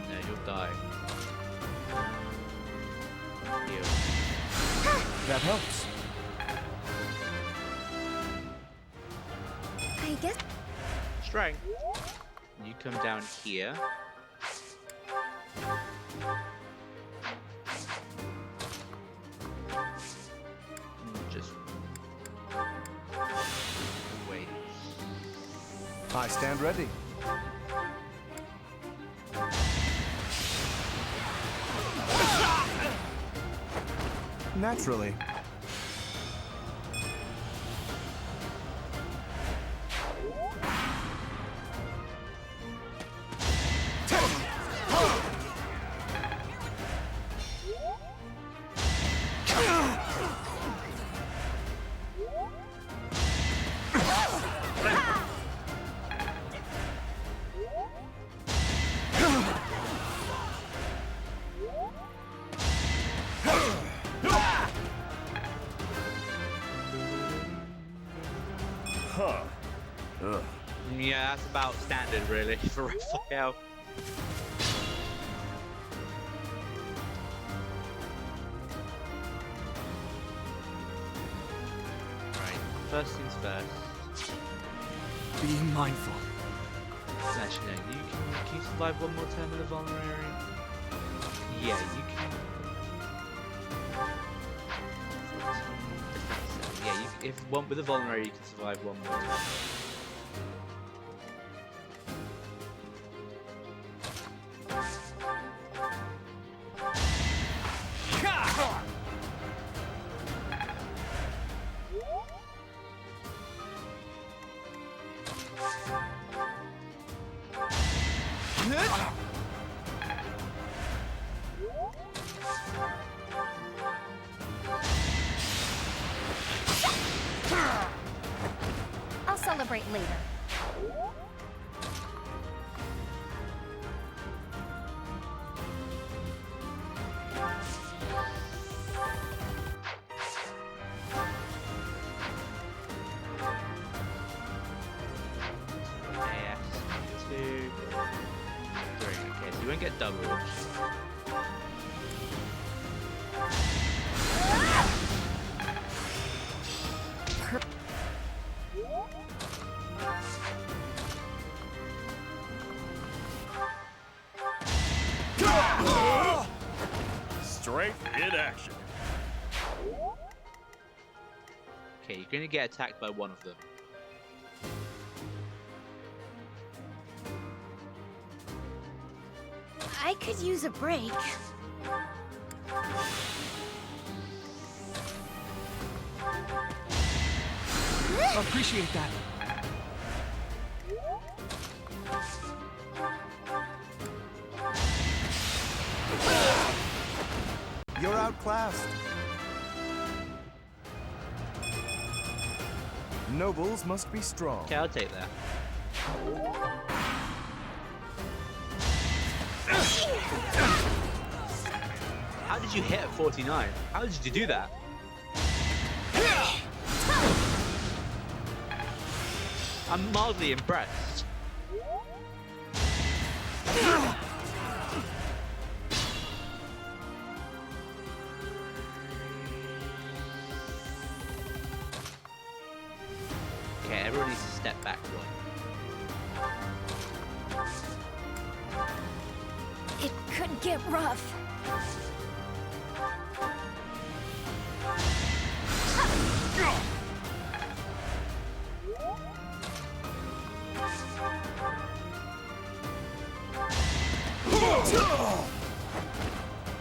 No, you'll die. Heal. That helps. I guess. Strength. You come down here. Just wait. I stand ready. Naturally. huh? Ugh. Yeah, that's about standard, really, for Raphael. Right, first things first. Being mindful. Actually, no, can you survive one more turn with a vulnerary? Yeah, you can. Yeah, if one with a vulnerary, you can survive one more turn. I'll celebrate later. Two, three. Okay, so you won't get double. Strength in action. Okay, you're gonna get attacked by one of them. I could use a break. Appreciate that. You're outclassed. Nobles must be strong. Okay, I'll take that. How did you hit at 49? How did you do that? I'm mildly impressed. Okay, everyone needs to step back one. It could get rough.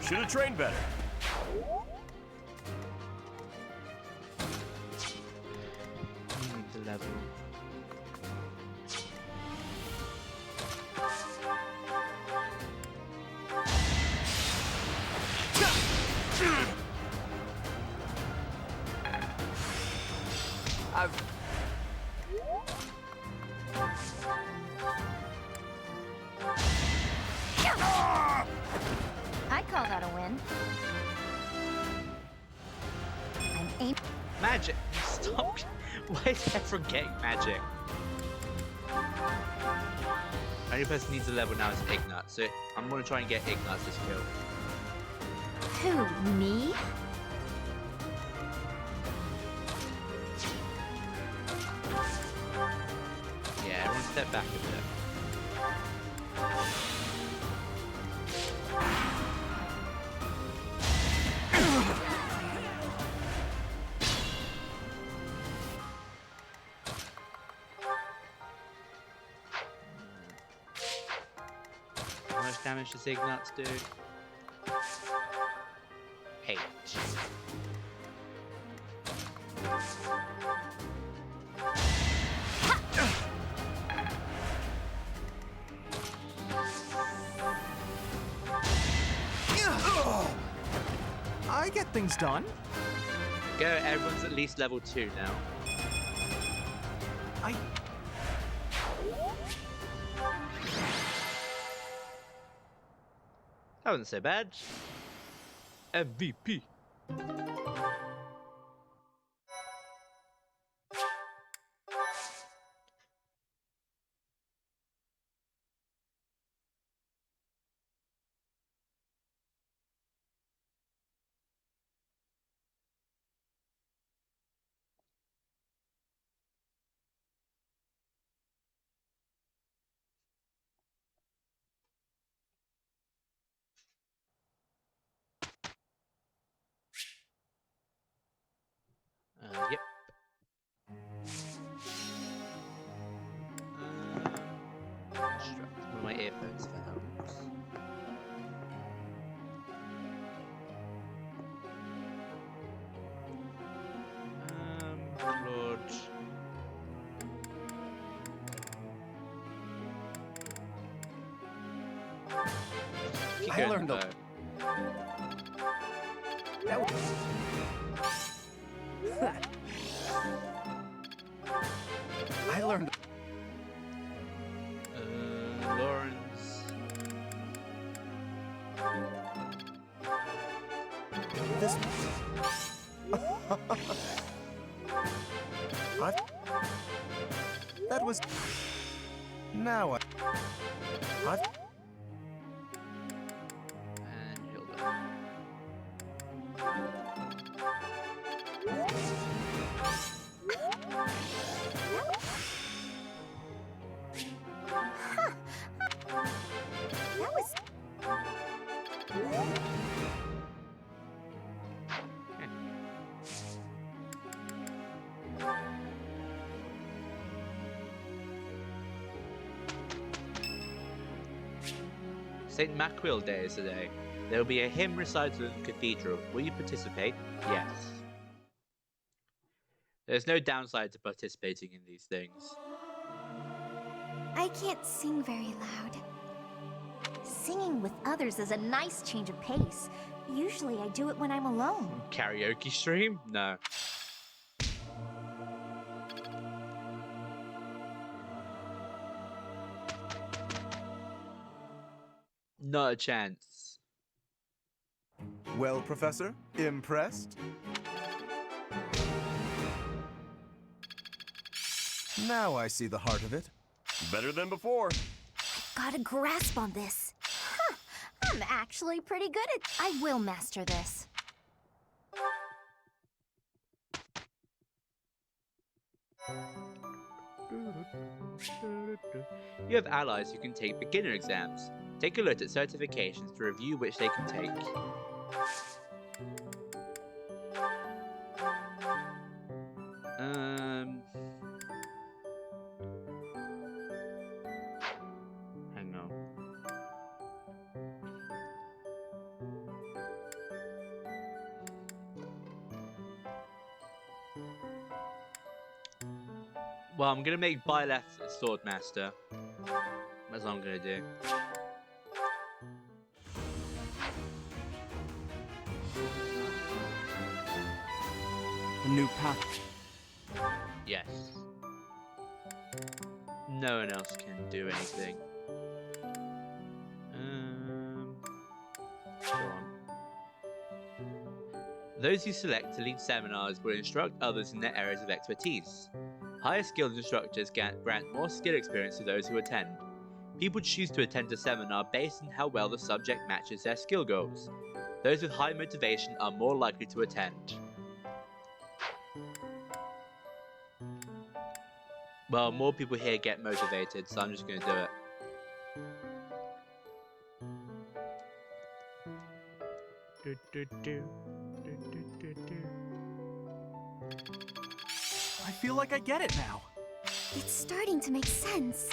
Should have trained better. The level. I call that a win. I'm aim. Magic! Stop! Why is everyone getting magic? Only person needs a level now is Ignat, so I'm gonna try and get Ignat this kill. Who, me? Yeah, everyone step back a bit. How much damage does Ignat's do? 8. I get things done. Go, everyone's at least level 2 now. That wasn't so bad. MVP. keep I going. learned a... That was... I learned... Lawrence. This... That was... Now I... And Hilda. That was... St. Macquill Day is today. There will be a hymn recital in the cathedral. Will you participate? Yes. There's no downside to participating in these things. I can't sing very loud. Singing with others is a nice change of pace. Usually I do it when I'm alone. Karaoke stream? No. Not a chance. Well, Professor, impressed? Now I see the heart of it. Better than before. Got a grasp on this. Huh, I'm actually pretty good at... I will master this. You have allies who can take beginner exams. Take a look at certifications to review which they can take. Hang on. Well, I'm gonna make Byleth a swordmaster. That's what I'm gonna do. A new path. Yes. No one else can do anything. Go on. Those you select to lead seminars will instruct others in their areas of expertise. Higher skilled instructors grant more skill experience to those who attend. People choose to attend a seminar based on how well the subject matches their skill goals. Those with high motivation are more likely to attend. Well, more people here get motivated, so I'm just going to do it. I feel like I get it now. It's starting to make sense.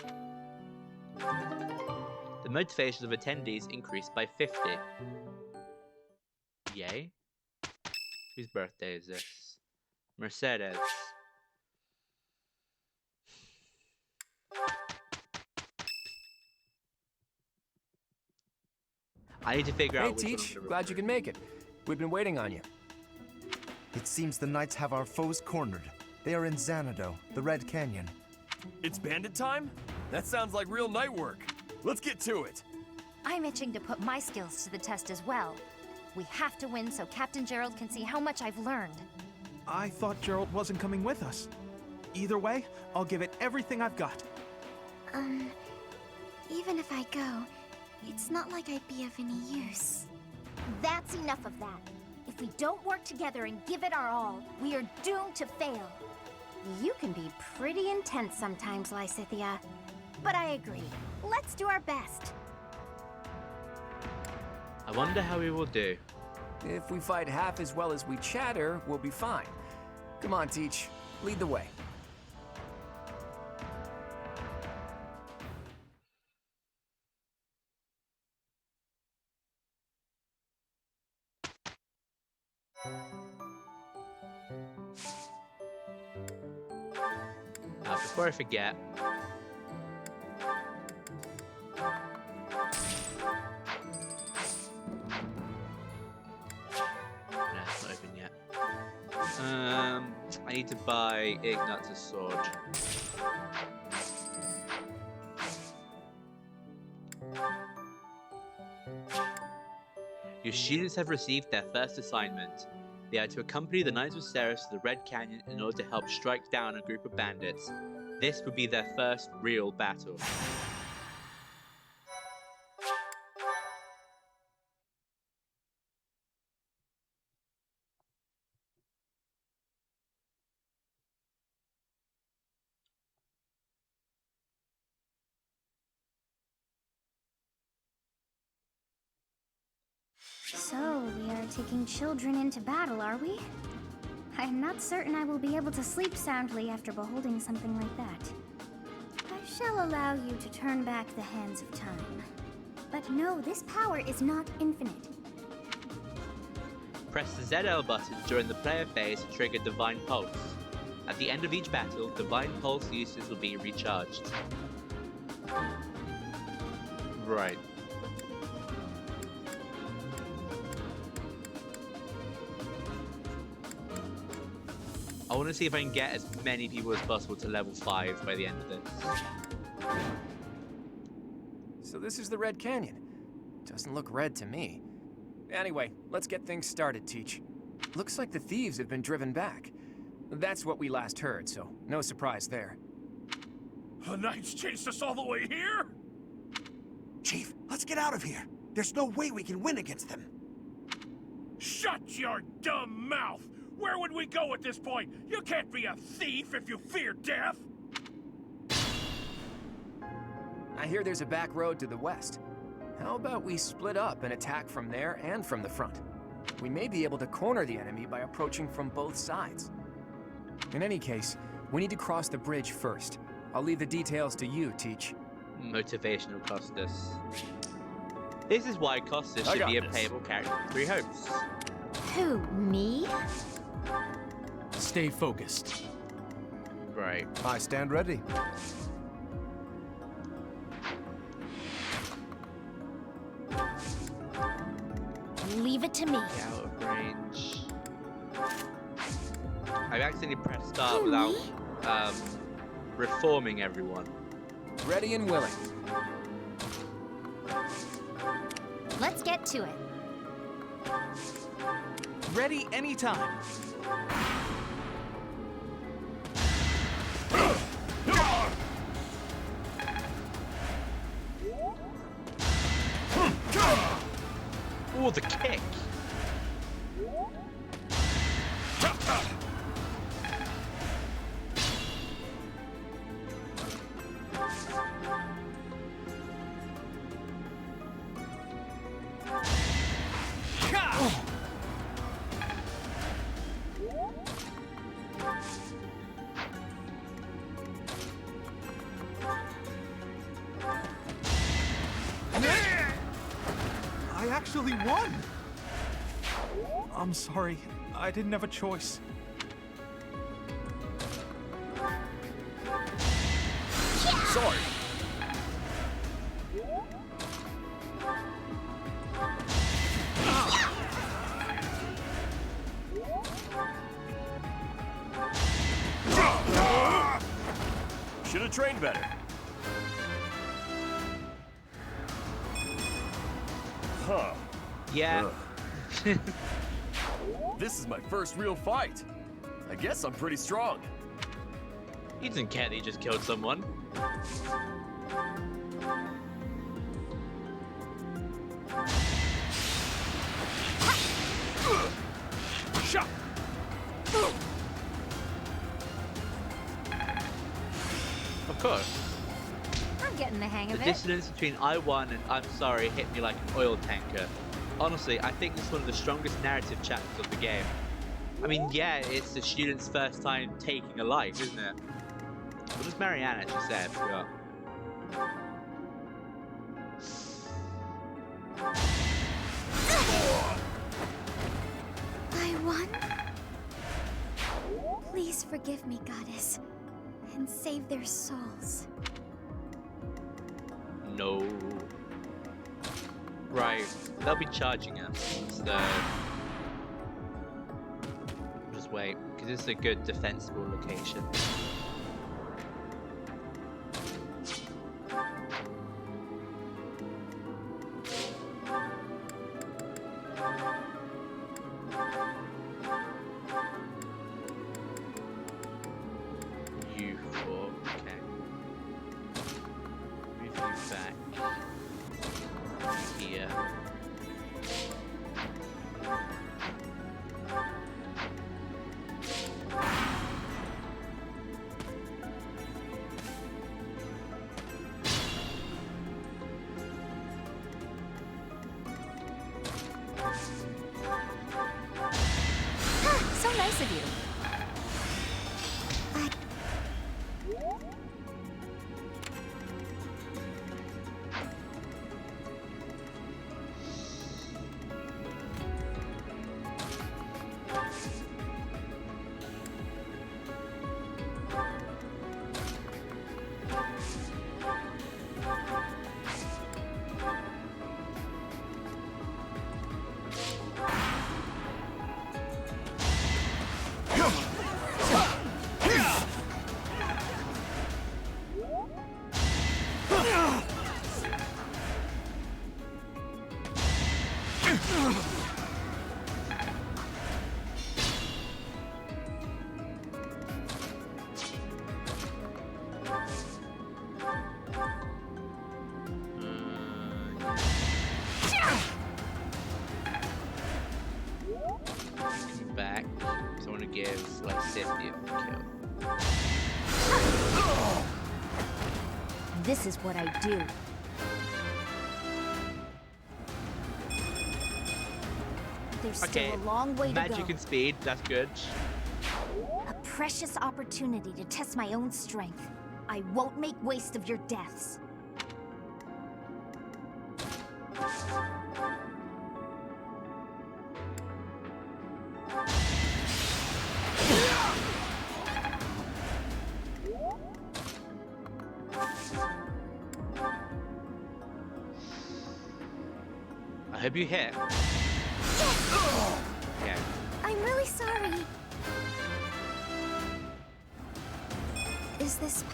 The motivation of attendees increased by 50. Yay. Whose birthday is this? Mercedes. I need to figure out which Teach, one. glad you can make it. We've been waiting on you. It seems the knights have our foes cornered. They are in Xanadu, the Red Canyon. It's bandit time? That sounds like real night work. Let's get to it. I'm itching to put my skills to the test as well. We have to win so Captain Gerald can see how much I've learned. I thought Gerald wasn't coming with us. Either way, I'll give it everything I've got. Even if I go, it's not like I'd be of any use. That's enough of that. If we don't work together and give it our all, we are doomed to fail. You can be pretty intense sometimes, Lysithia. But I agree. Let's do our best. I wonder how we will do. If we fight half as well as we chatter, we'll be fine. Come on, Teach. Lead the way. Before I forget, I need to buy Ignat's sword. Your students have received their first assignment. They are to accompany the Knights of Ceres to the Red Canyon in order to help strike down a group of bandits. This would be their first real battle. So, we are taking children into battle, are we? I am not certain I will be able to sleep soundly after beholding something like that. I shall allow you to turn back the hands of time. But no, this power is not infinite. Press the ZL button during the player phase to trigger Divine Pulse. At the end of each battle, Divine Pulse uses will be recharged. Right. I want to see if I can get as many people as possible to level 5 by the end of this. So this is the Red Canyon. Doesn't look red to me. Anyway, let's get things started, Teach. Looks like the thieves have been driven back. That's what we last heard, so no surprise there. The Knights chased us all the way here? Chief, let's get out of here. There's no way we can win against them. Shut your dumb mouth! Where would we go at this point? You can't be a thief if you fear death! I hear there's a back road to the west. How about we split up and attack from there and from the front? We may be able to corner the enemy by approaching from both sides. In any case, we need to cross the bridge first. I'll leave the details to you, Teach. Motivational Costas. This is why Costas should be a playable character in 3 Hopes. Who, me? Stay focused. Right. I stand ready. Leave it to me. Out of range. I've accidentally pressed start without reforming everyone. Ready and willing. Let's get to it. Ready anytime. Oh, the kick! I actually won! I'm sorry. I didn't have a choice. Sorry. Should have trained better. Huh. Yeah. This is my first real fight. I guess I'm pretty strong. He doesn't care that he just killed someone. Shot! Of course. I'm getting the hang of The it. dissonance between I won and I'm sorry hit me like an oil tanker. Honestly, I think this is one of the strongest narrative chapters of the game. I mean, yeah, it's the student's first time taking a life, isn't it? What does Marianne actually say? I forgot. I won? Please forgive me, Goddess, and save their souls. No. Right, they'll be charging us instead. Just wait, because it's a good defensible location. U4, okay. Move you back here. So nice of you. Come back. So I want to give like 50 of the kill. This is what I do. There's still a long way to go. Magic and speed, that's good. A precious opportunity to test my own strength. I won't make waste of your deaths. I hope you hit. Yeah. I'm really sorry. Is this...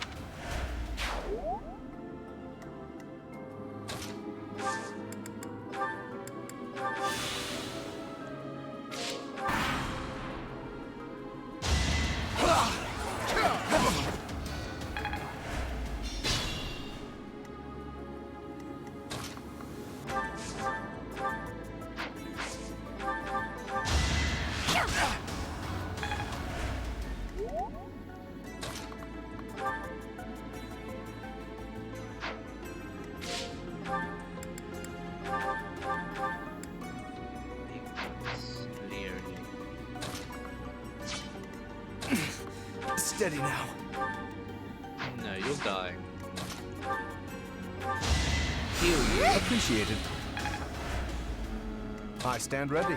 Steady now. No, you'll die. Heal you. Appreciated. I stand ready.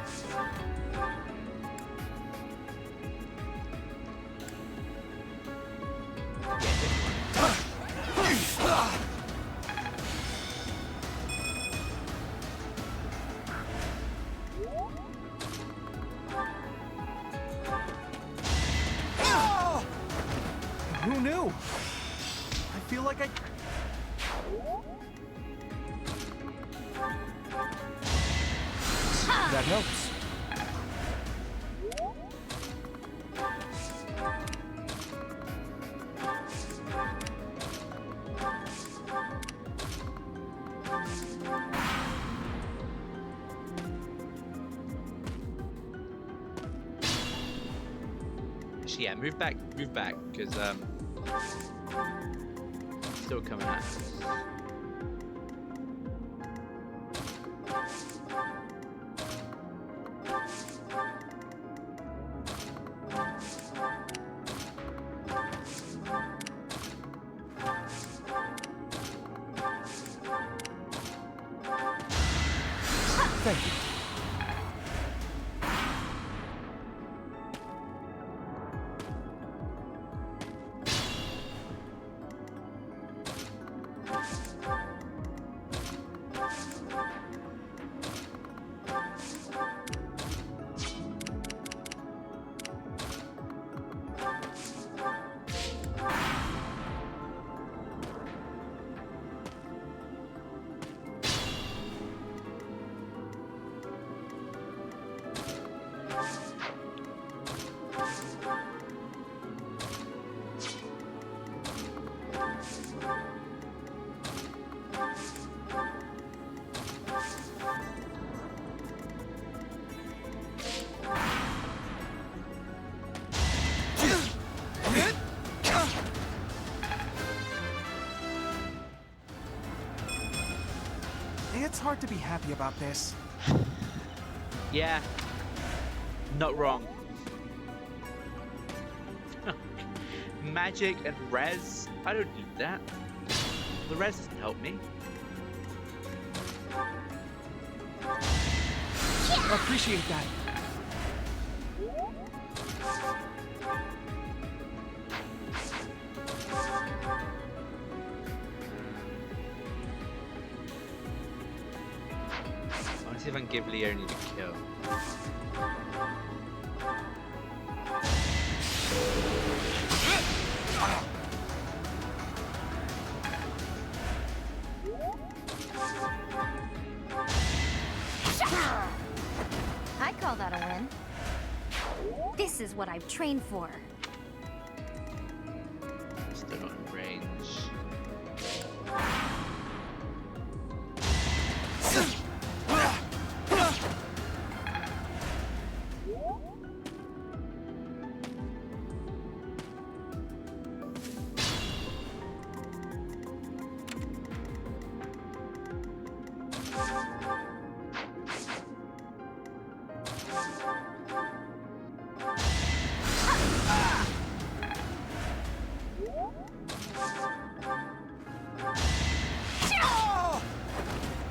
Who knew? I feel like I... That helps. Yeah, move back, because still coming at us. Thank you. It's hard to be happy about this. Yeah, not wrong. Magic and res? I don't need that. The res doesn't help me. Appreciate that. I want to see if I can give Leonie the kill. I call that a win. This is what I've trained for. Still not in range.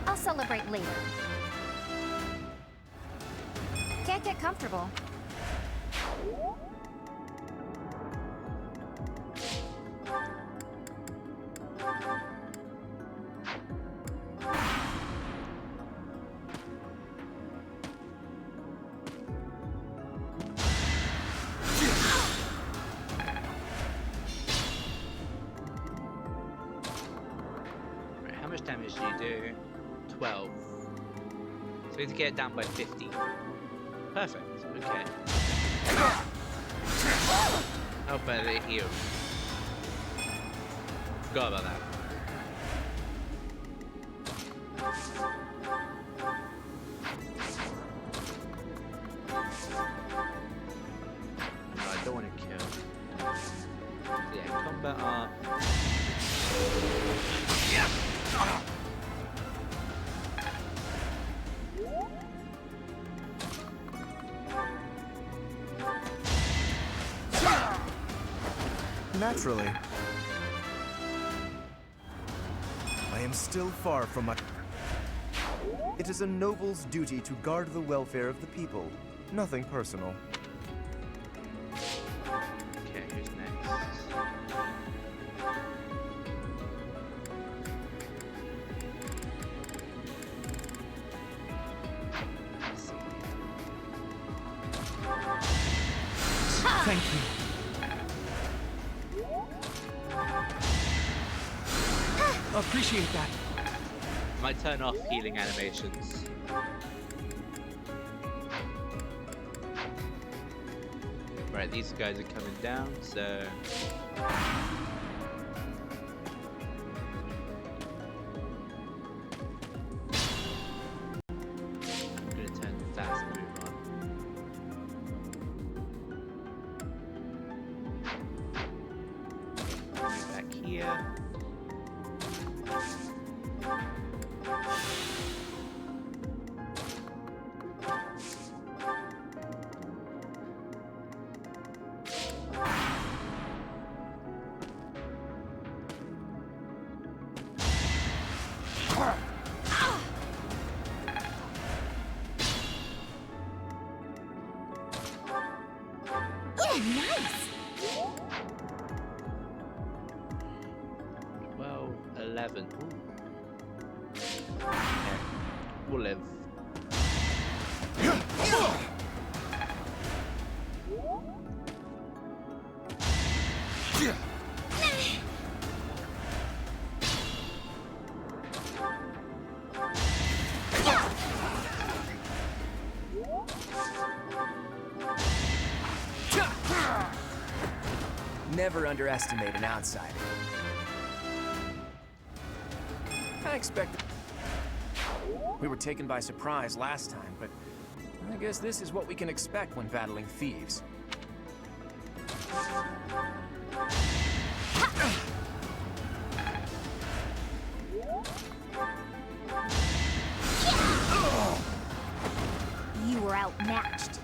I'll celebrate later. Can't get comfortable. Right, how much damage do you do? 12. So we have to get it down by 50. Perfect. Okay. How about they heal? Forgot about that. No, I don't want to kill. So yeah, combat art. Naturally. I am still far from my... It is a noble's duty to guard the welfare of the people. Nothing personal. Okay, who's next? Thank you. Appreciate that. Might turn off healing animations. Right, these guys are coming down, so... I'm gonna turn fast move on. Back here. Oh, nice! 12, 11. Ooh. Okay. We'll live. Never underestimate an outsider. I expected... We were taken by surprise last time, but I guess this is what we can expect when battling thieves. Matched.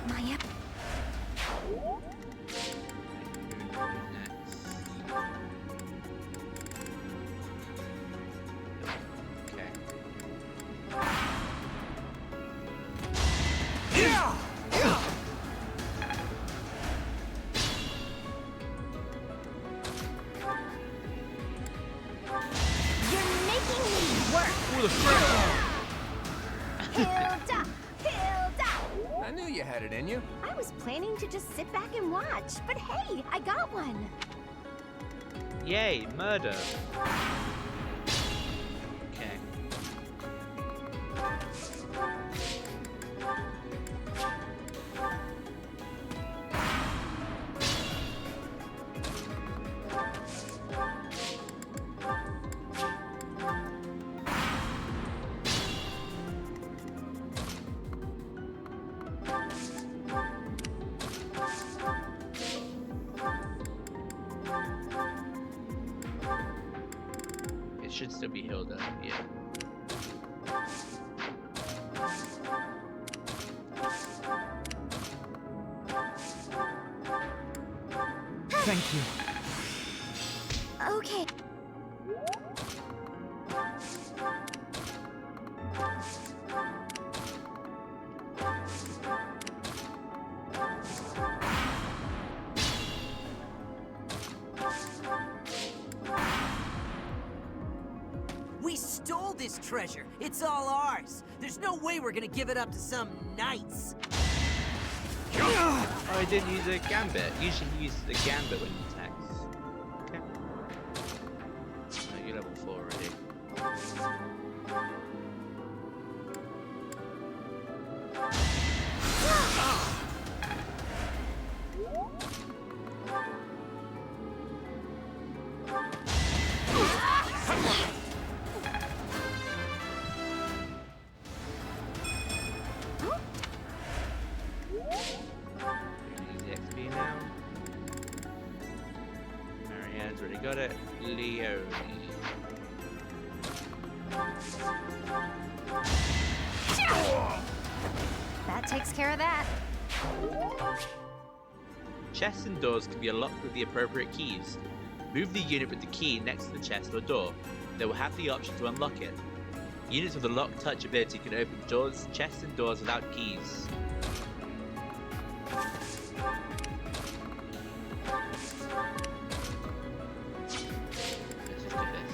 Maya. Okay. You're making me work. Ooh, the frick! Hilda! Hilda! I knew you had it in you. I was planning to just sit back and watch, but hey, I got one. Yay, murder. Okay. It should still be Hilda, yeah. Thank you. Okay. We stole this treasure. It's all ours. There's no way we're gonna give it up to some knights. Oh, I didn't use a gambit. Usually you use the gambit when you attack. Okay. Oh, you're level 4 already. Use XP now. Marianne's already got it. Leonie. That takes care of that. Chests and doors can be unlocked with the appropriate keys. Move the unit with the key next to the chest or door. They will have the option to unlock it. Units with the lock touch ability can open doors, chests and doors without keys. Let's just do this.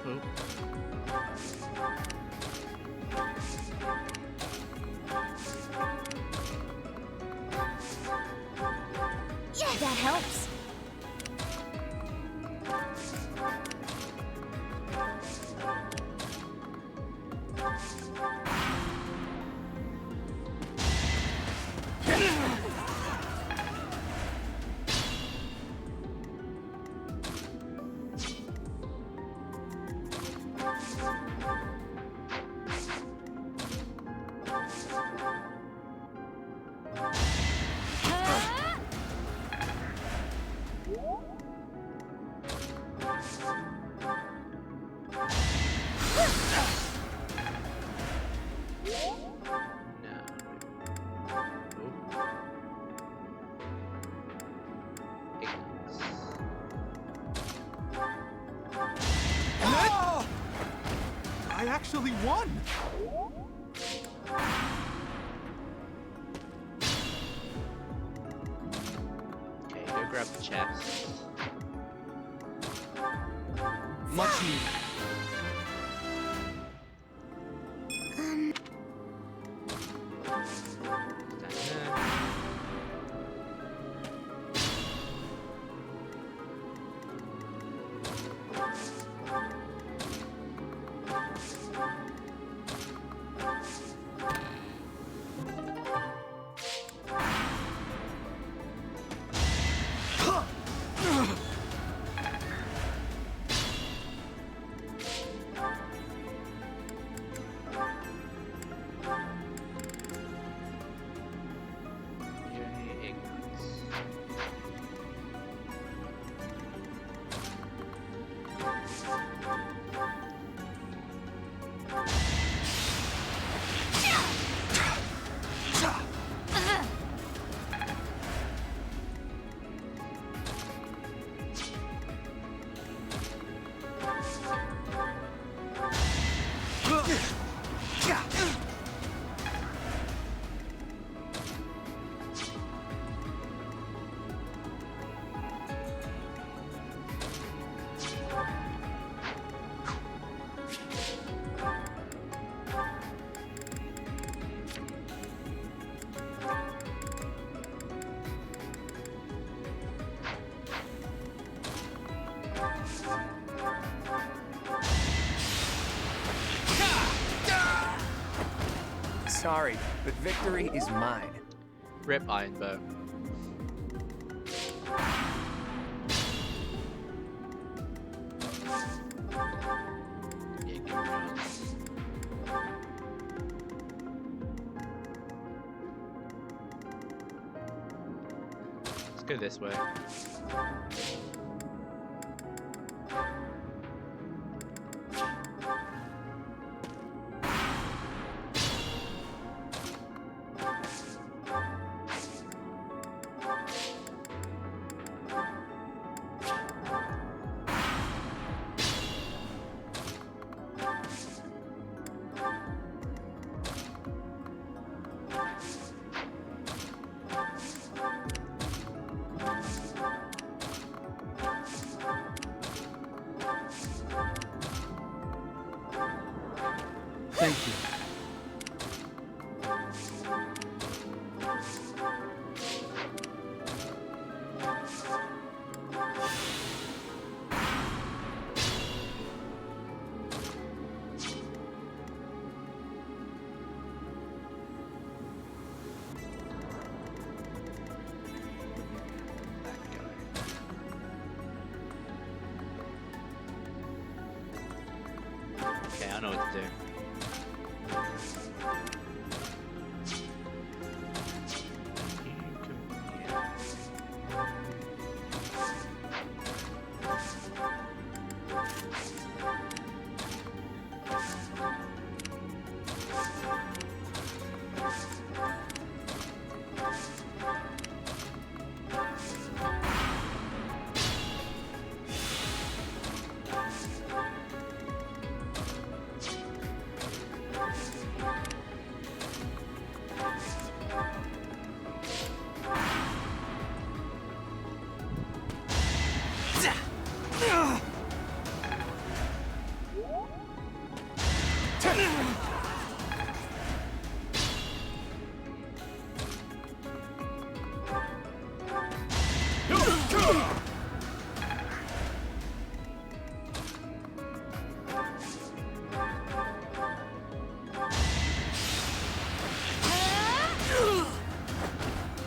Oop. Yeah, that helps. Oh! I actually won! Okay, go grab the chest. Much needed. sorry, but victory is mine. Rip Ironbow. Let's go this way. Thank you. Okay, I know what to do.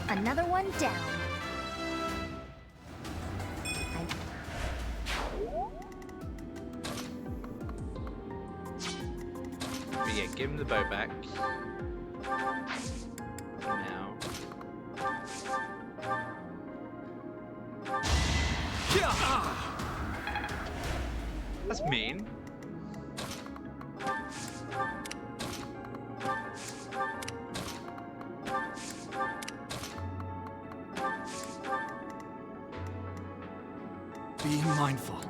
Another one down. But yeah, give him the bow back. Now. That's mean. Be mindful.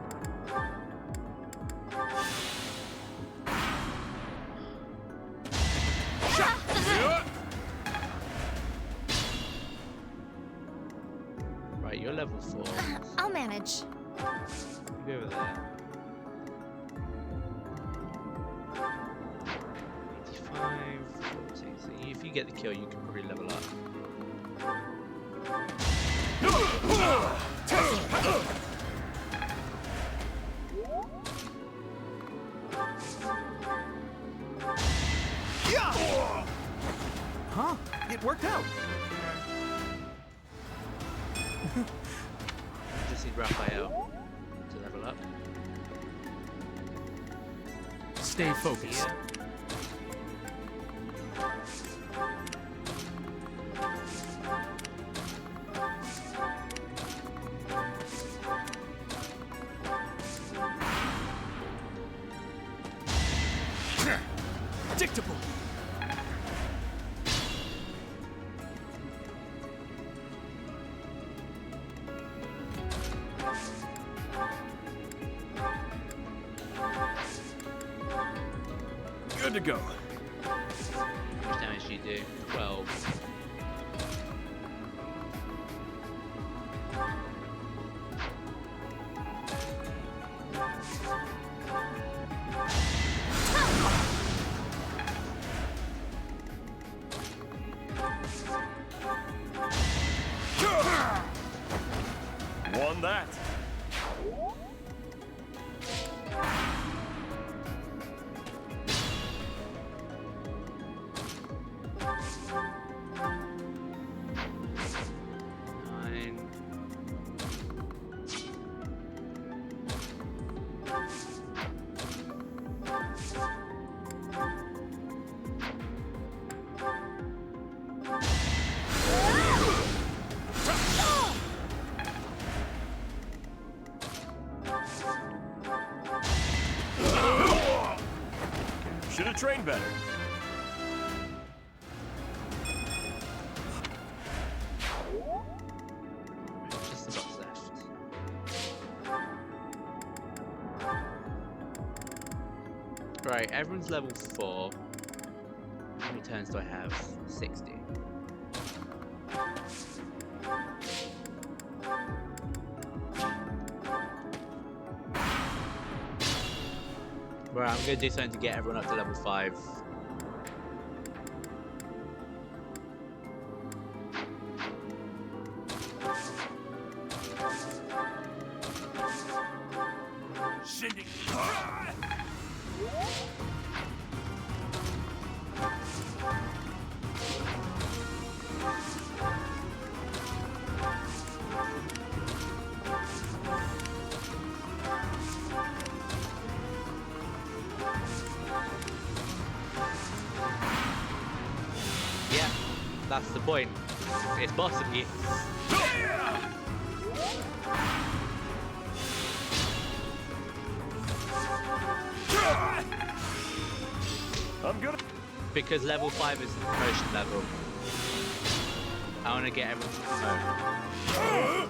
Right, you're level 4. I'll manage. You go over there. 85, 40. So if you get the kill, you can probably level up. Huh? It worked out. You just need Raphael to level up. Stay focused. Predictable. Good to go. How much damage do you do? 12. Won that. Should have trained better. Just the box left. Right, everyone's level 4. How many turns do I have? 60. Right, I'm gonna do something to get everyone up to level 5. Sending. Yeah, that's the point. It's bossy. I'm good. Because level 5 is the promotion level. I want to get everyone to promote.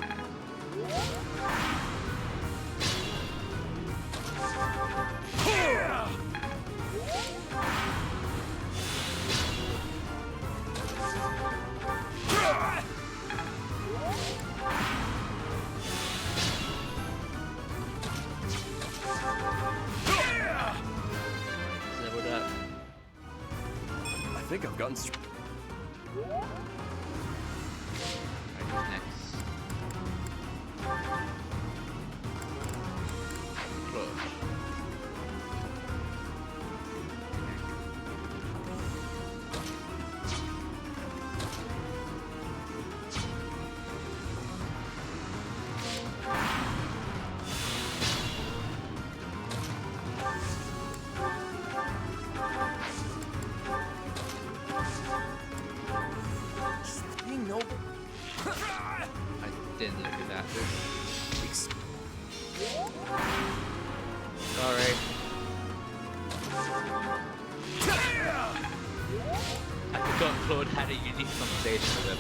Leveled up. I think I've gotten. Right, who's next? Clutch. Being noble. I didn't look at that. Sorry. I forgot Claude had a unique conversation with him.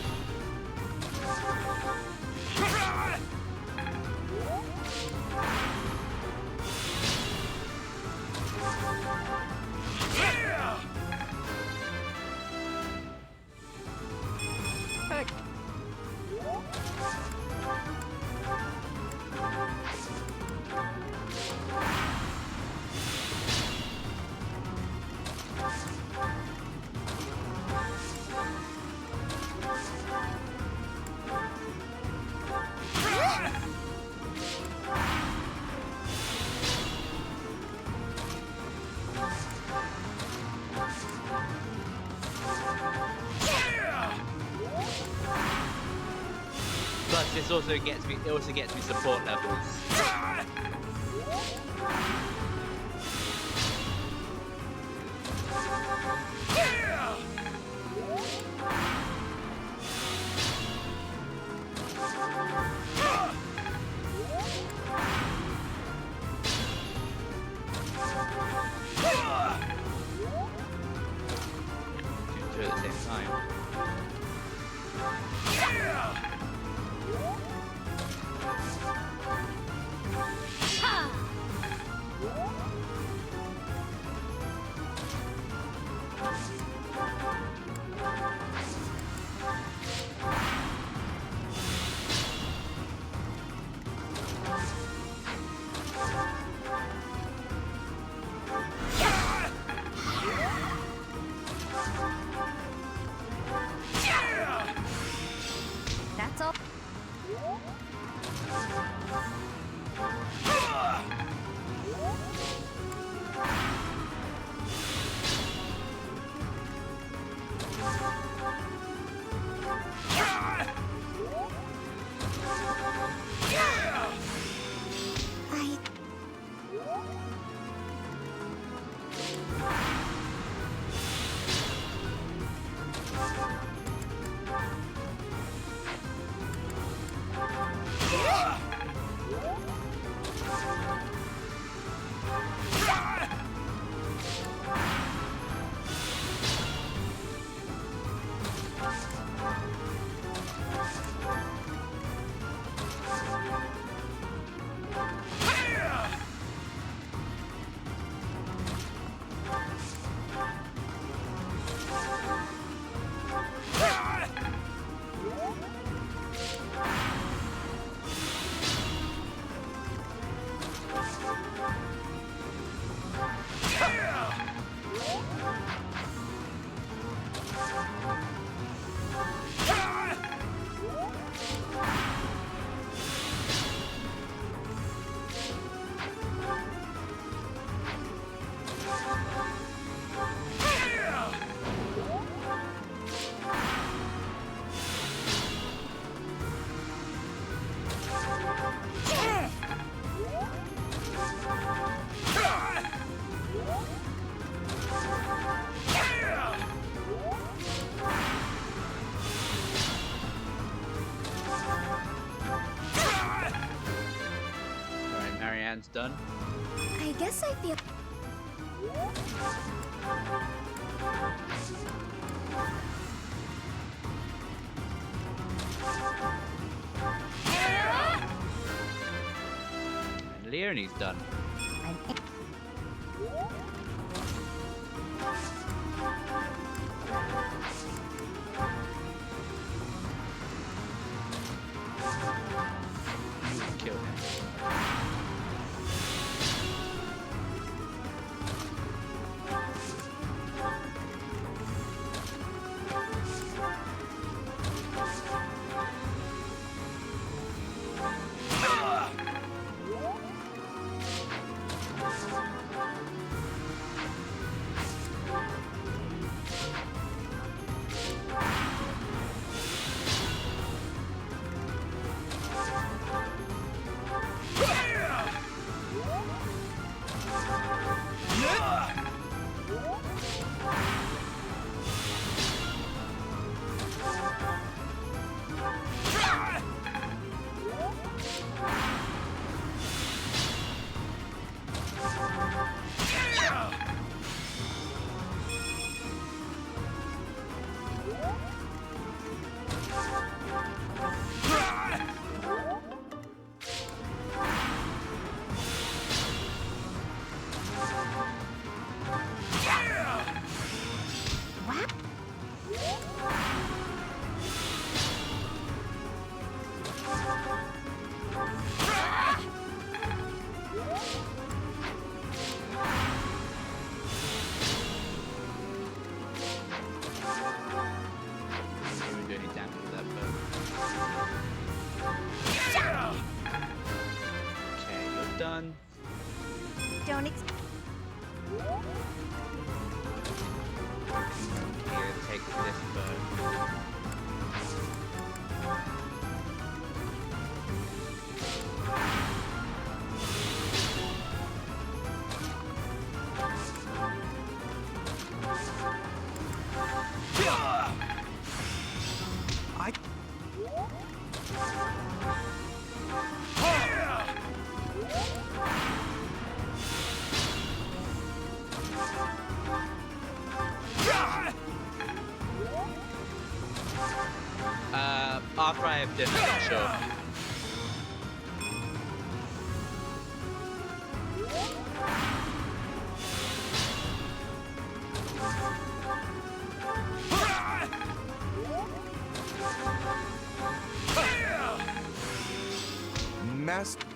Heck. But this also gets me. It also gets me support levels. Do it at the same time. done? I guess I feel... And Leonie's done. Kill him. Didn't do any damage with that bow. Okay, you're done. Don't Here, take this bow. After I have dinner, sure. Master.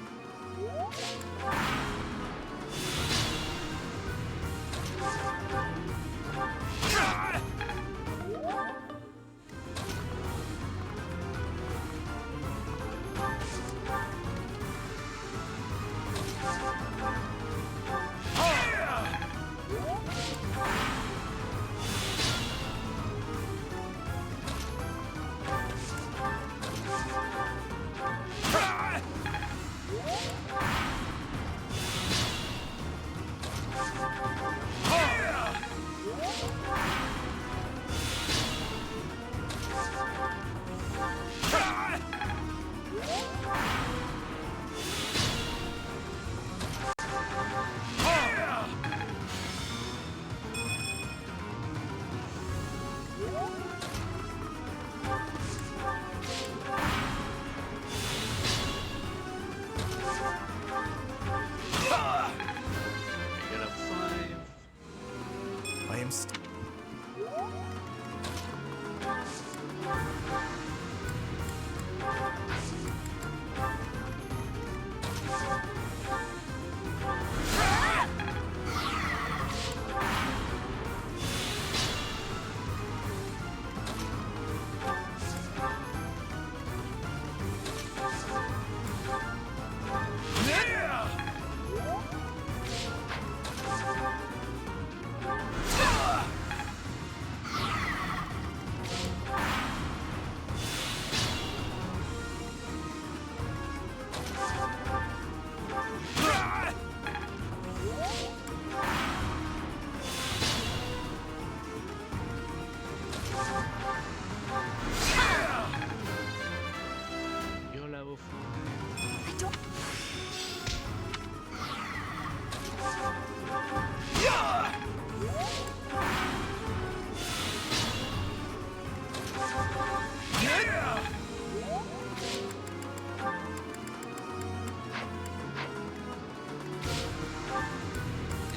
I am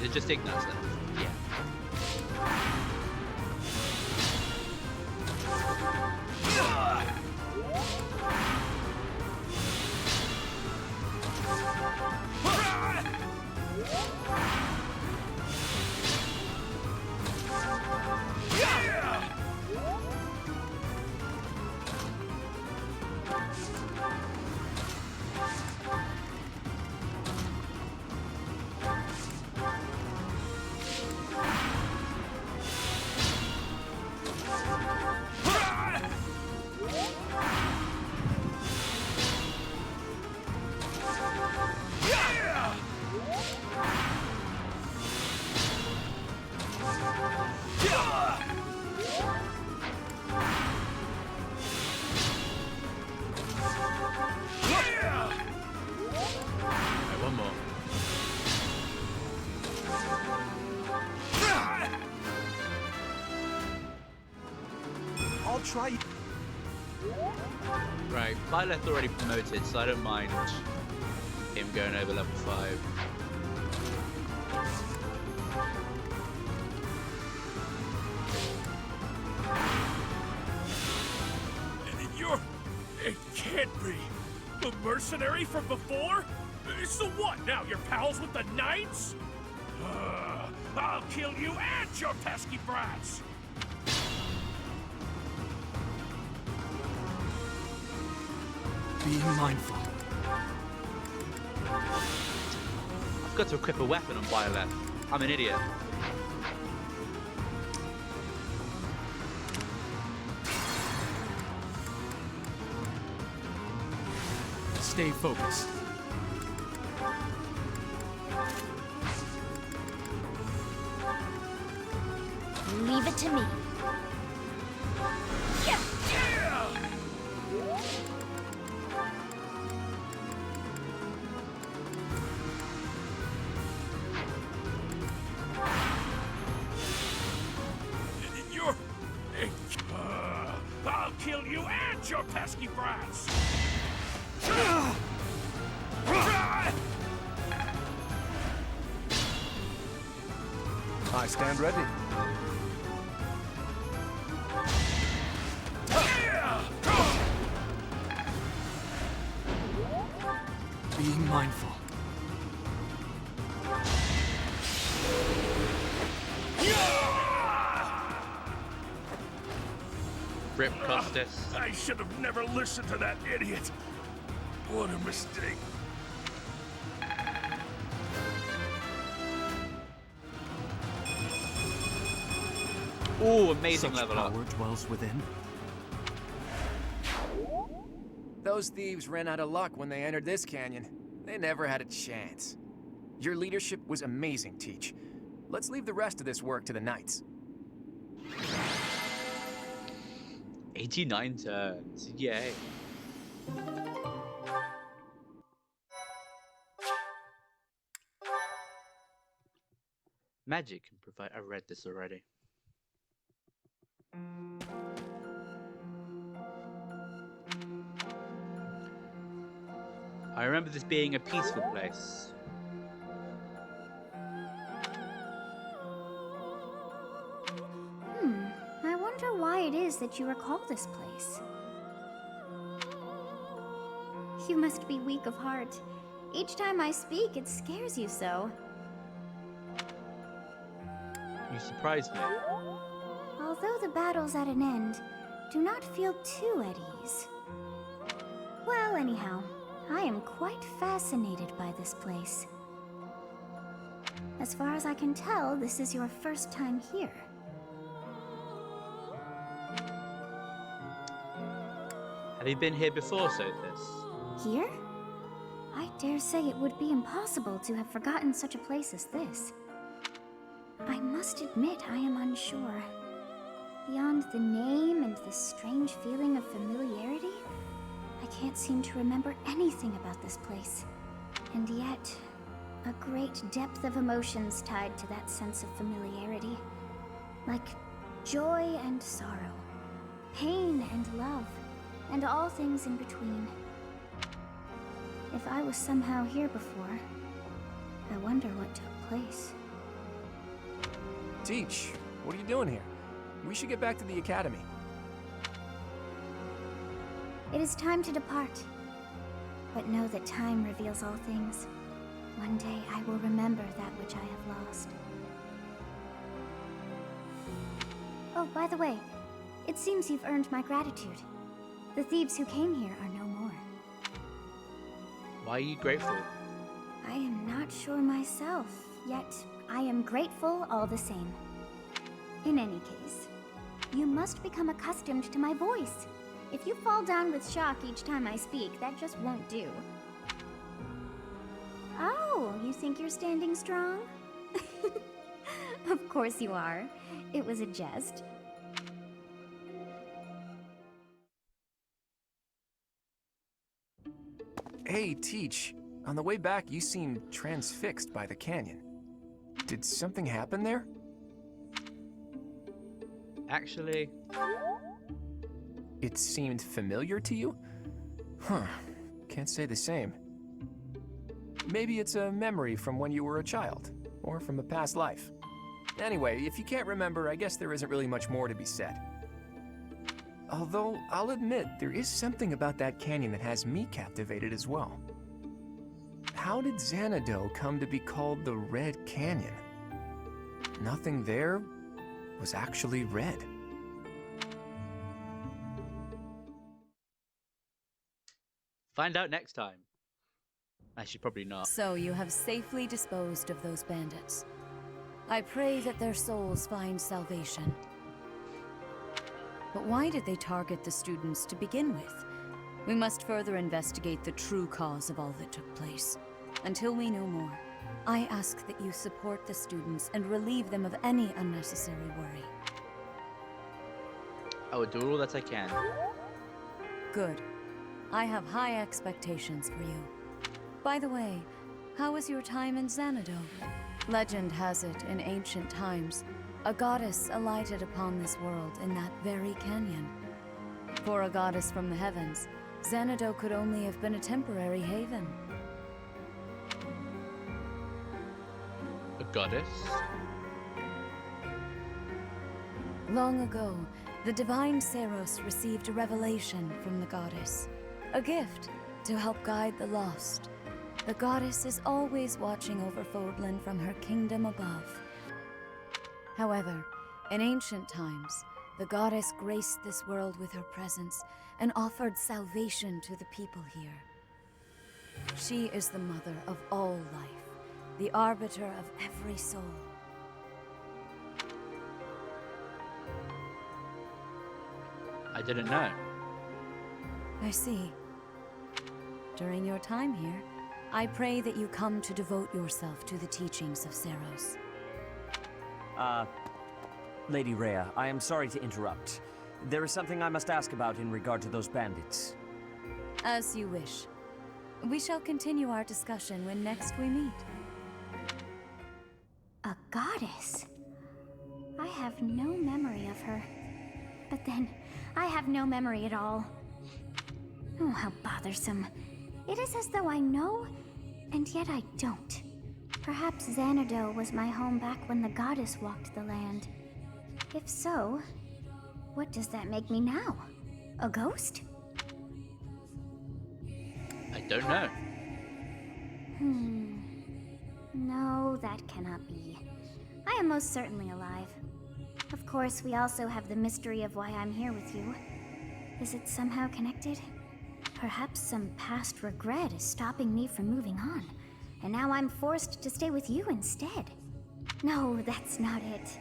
Is it just Ignat's left? Yeah. One more. I'll try. Right, Byleth already promoted, so I don't mind him going over level 5. It can't be. The mercenary from before? So what now, you're pals with the Knights? I'll kill you and your pesky brats! Being mindful. I've got to equip a weapon on Byleth. I'm an idiot. Stay focused. Leave it to me. I'll kill you and your pesky brats! I stand ready. Being mindful. Rip Costas. I should have never listened to that idiot. What a mistake. Ooh, amazing Such level up. power dwells within. Those thieves ran out of luck when they entered this canyon. They never had a chance. Your leadership was amazing, Teach. Let's leave the rest of this work to the Knights. 89 turns. Yay. Magic can provide. I read this already. I remember this being a peaceful place. I wonder why it is that you recall this place. You must be weak of heart. Each time I speak, it scares you so. You surprised me. Although the battle's at an end, do not feel too at ease. Well, anyhow, I am quite fascinated by this place. As far as I can tell, this is your first time here. Have you been here before, Sophis? Here? I dare say it would be impossible to have forgotten such a place as this. I must admit I am unsure. Beyond the name and the strange feeling of familiarity, I can't seem to remember anything about this place. And yet, a great depth of emotions tied to that sense of familiarity. Like joy and sorrow, pain and love, and all things in between. If I was somehow here before, I wonder what took place. Teach, what are you doing here? We should get back to the academy. It is time to depart. But know that time reveals all things. One day I will remember that which I have lost. Oh, by the way, it seems you've earned my gratitude. The thieves who came here are no more. Why are you grateful? I am not sure myself, yet I am grateful all the same. In any case, you must become accustomed to my voice. If you fall down with shock each time I speak, that just won't do. Oh, you think you're standing strong? Of course you are. It was a jest. Hey, Teach. On the way back, you seemed transfixed by the canyon. Did something happen there? Actually... It seemed familiar to you? Huh. Can't say the same. Maybe it's a memory from when you were a child, or from a past life. Anyway, if you can't remember, I guess there isn't really much more to be said. Although, I'll admit, there is something about that canyon that has me captivated as well. How did Xanadu come to be called the Red Canyon? Nothing there was actually red. Find out next time. Actually, probably not. So you have safely disposed of those bandits. I pray that their souls find salvation. But why did they target the students to begin with? We must further investigate the true cause of all that took place. Until we know more, I ask that you support the students and relieve them of any unnecessary worry. I will do all that I can. Good. I have high expectations for you. By the way, how was your time in Xanadu? Legend has it, in ancient times, a goddess alighted upon this world in that very canyon. For a goddess from the heavens, Xanadu could only have been a temporary haven. A goddess? Long ago, the divine Seros received a revelation from the goddess. A gift to help guide the lost. The goddess is always watching over Fodlan from her kingdom above. However, in ancient times, the goddess graced this world with her presence and offered salvation to the people here. She is the mother of all life, the arbiter of every soul. I didn't know. I see. During your time here, I pray that you come to devote yourself to the teachings of Seros. Lady Rhea, I am sorry to interrupt. There is something I must ask about in regard to those bandits. As you wish. We shall continue our discussion when next we meet. A goddess? I have no memory of her. But then, I have no memory at all. Oh, how bothersome. It is as though I know, and yet I don't. Perhaps Xanadu was my home back when the goddess walked the land. If so, what does that make me now? A ghost? I don't know. No, that cannot be. I am most certainly alive. Of course, we also have the mystery of why I'm here with you. Is it somehow connected? Perhaps some past regret is stopping me from moving on, and now I'm forced to stay with you instead. No, that's not it.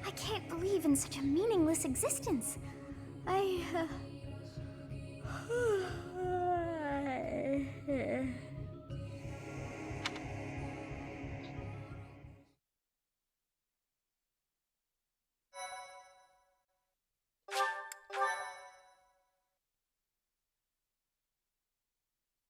I can't believe in such a meaningless existence. I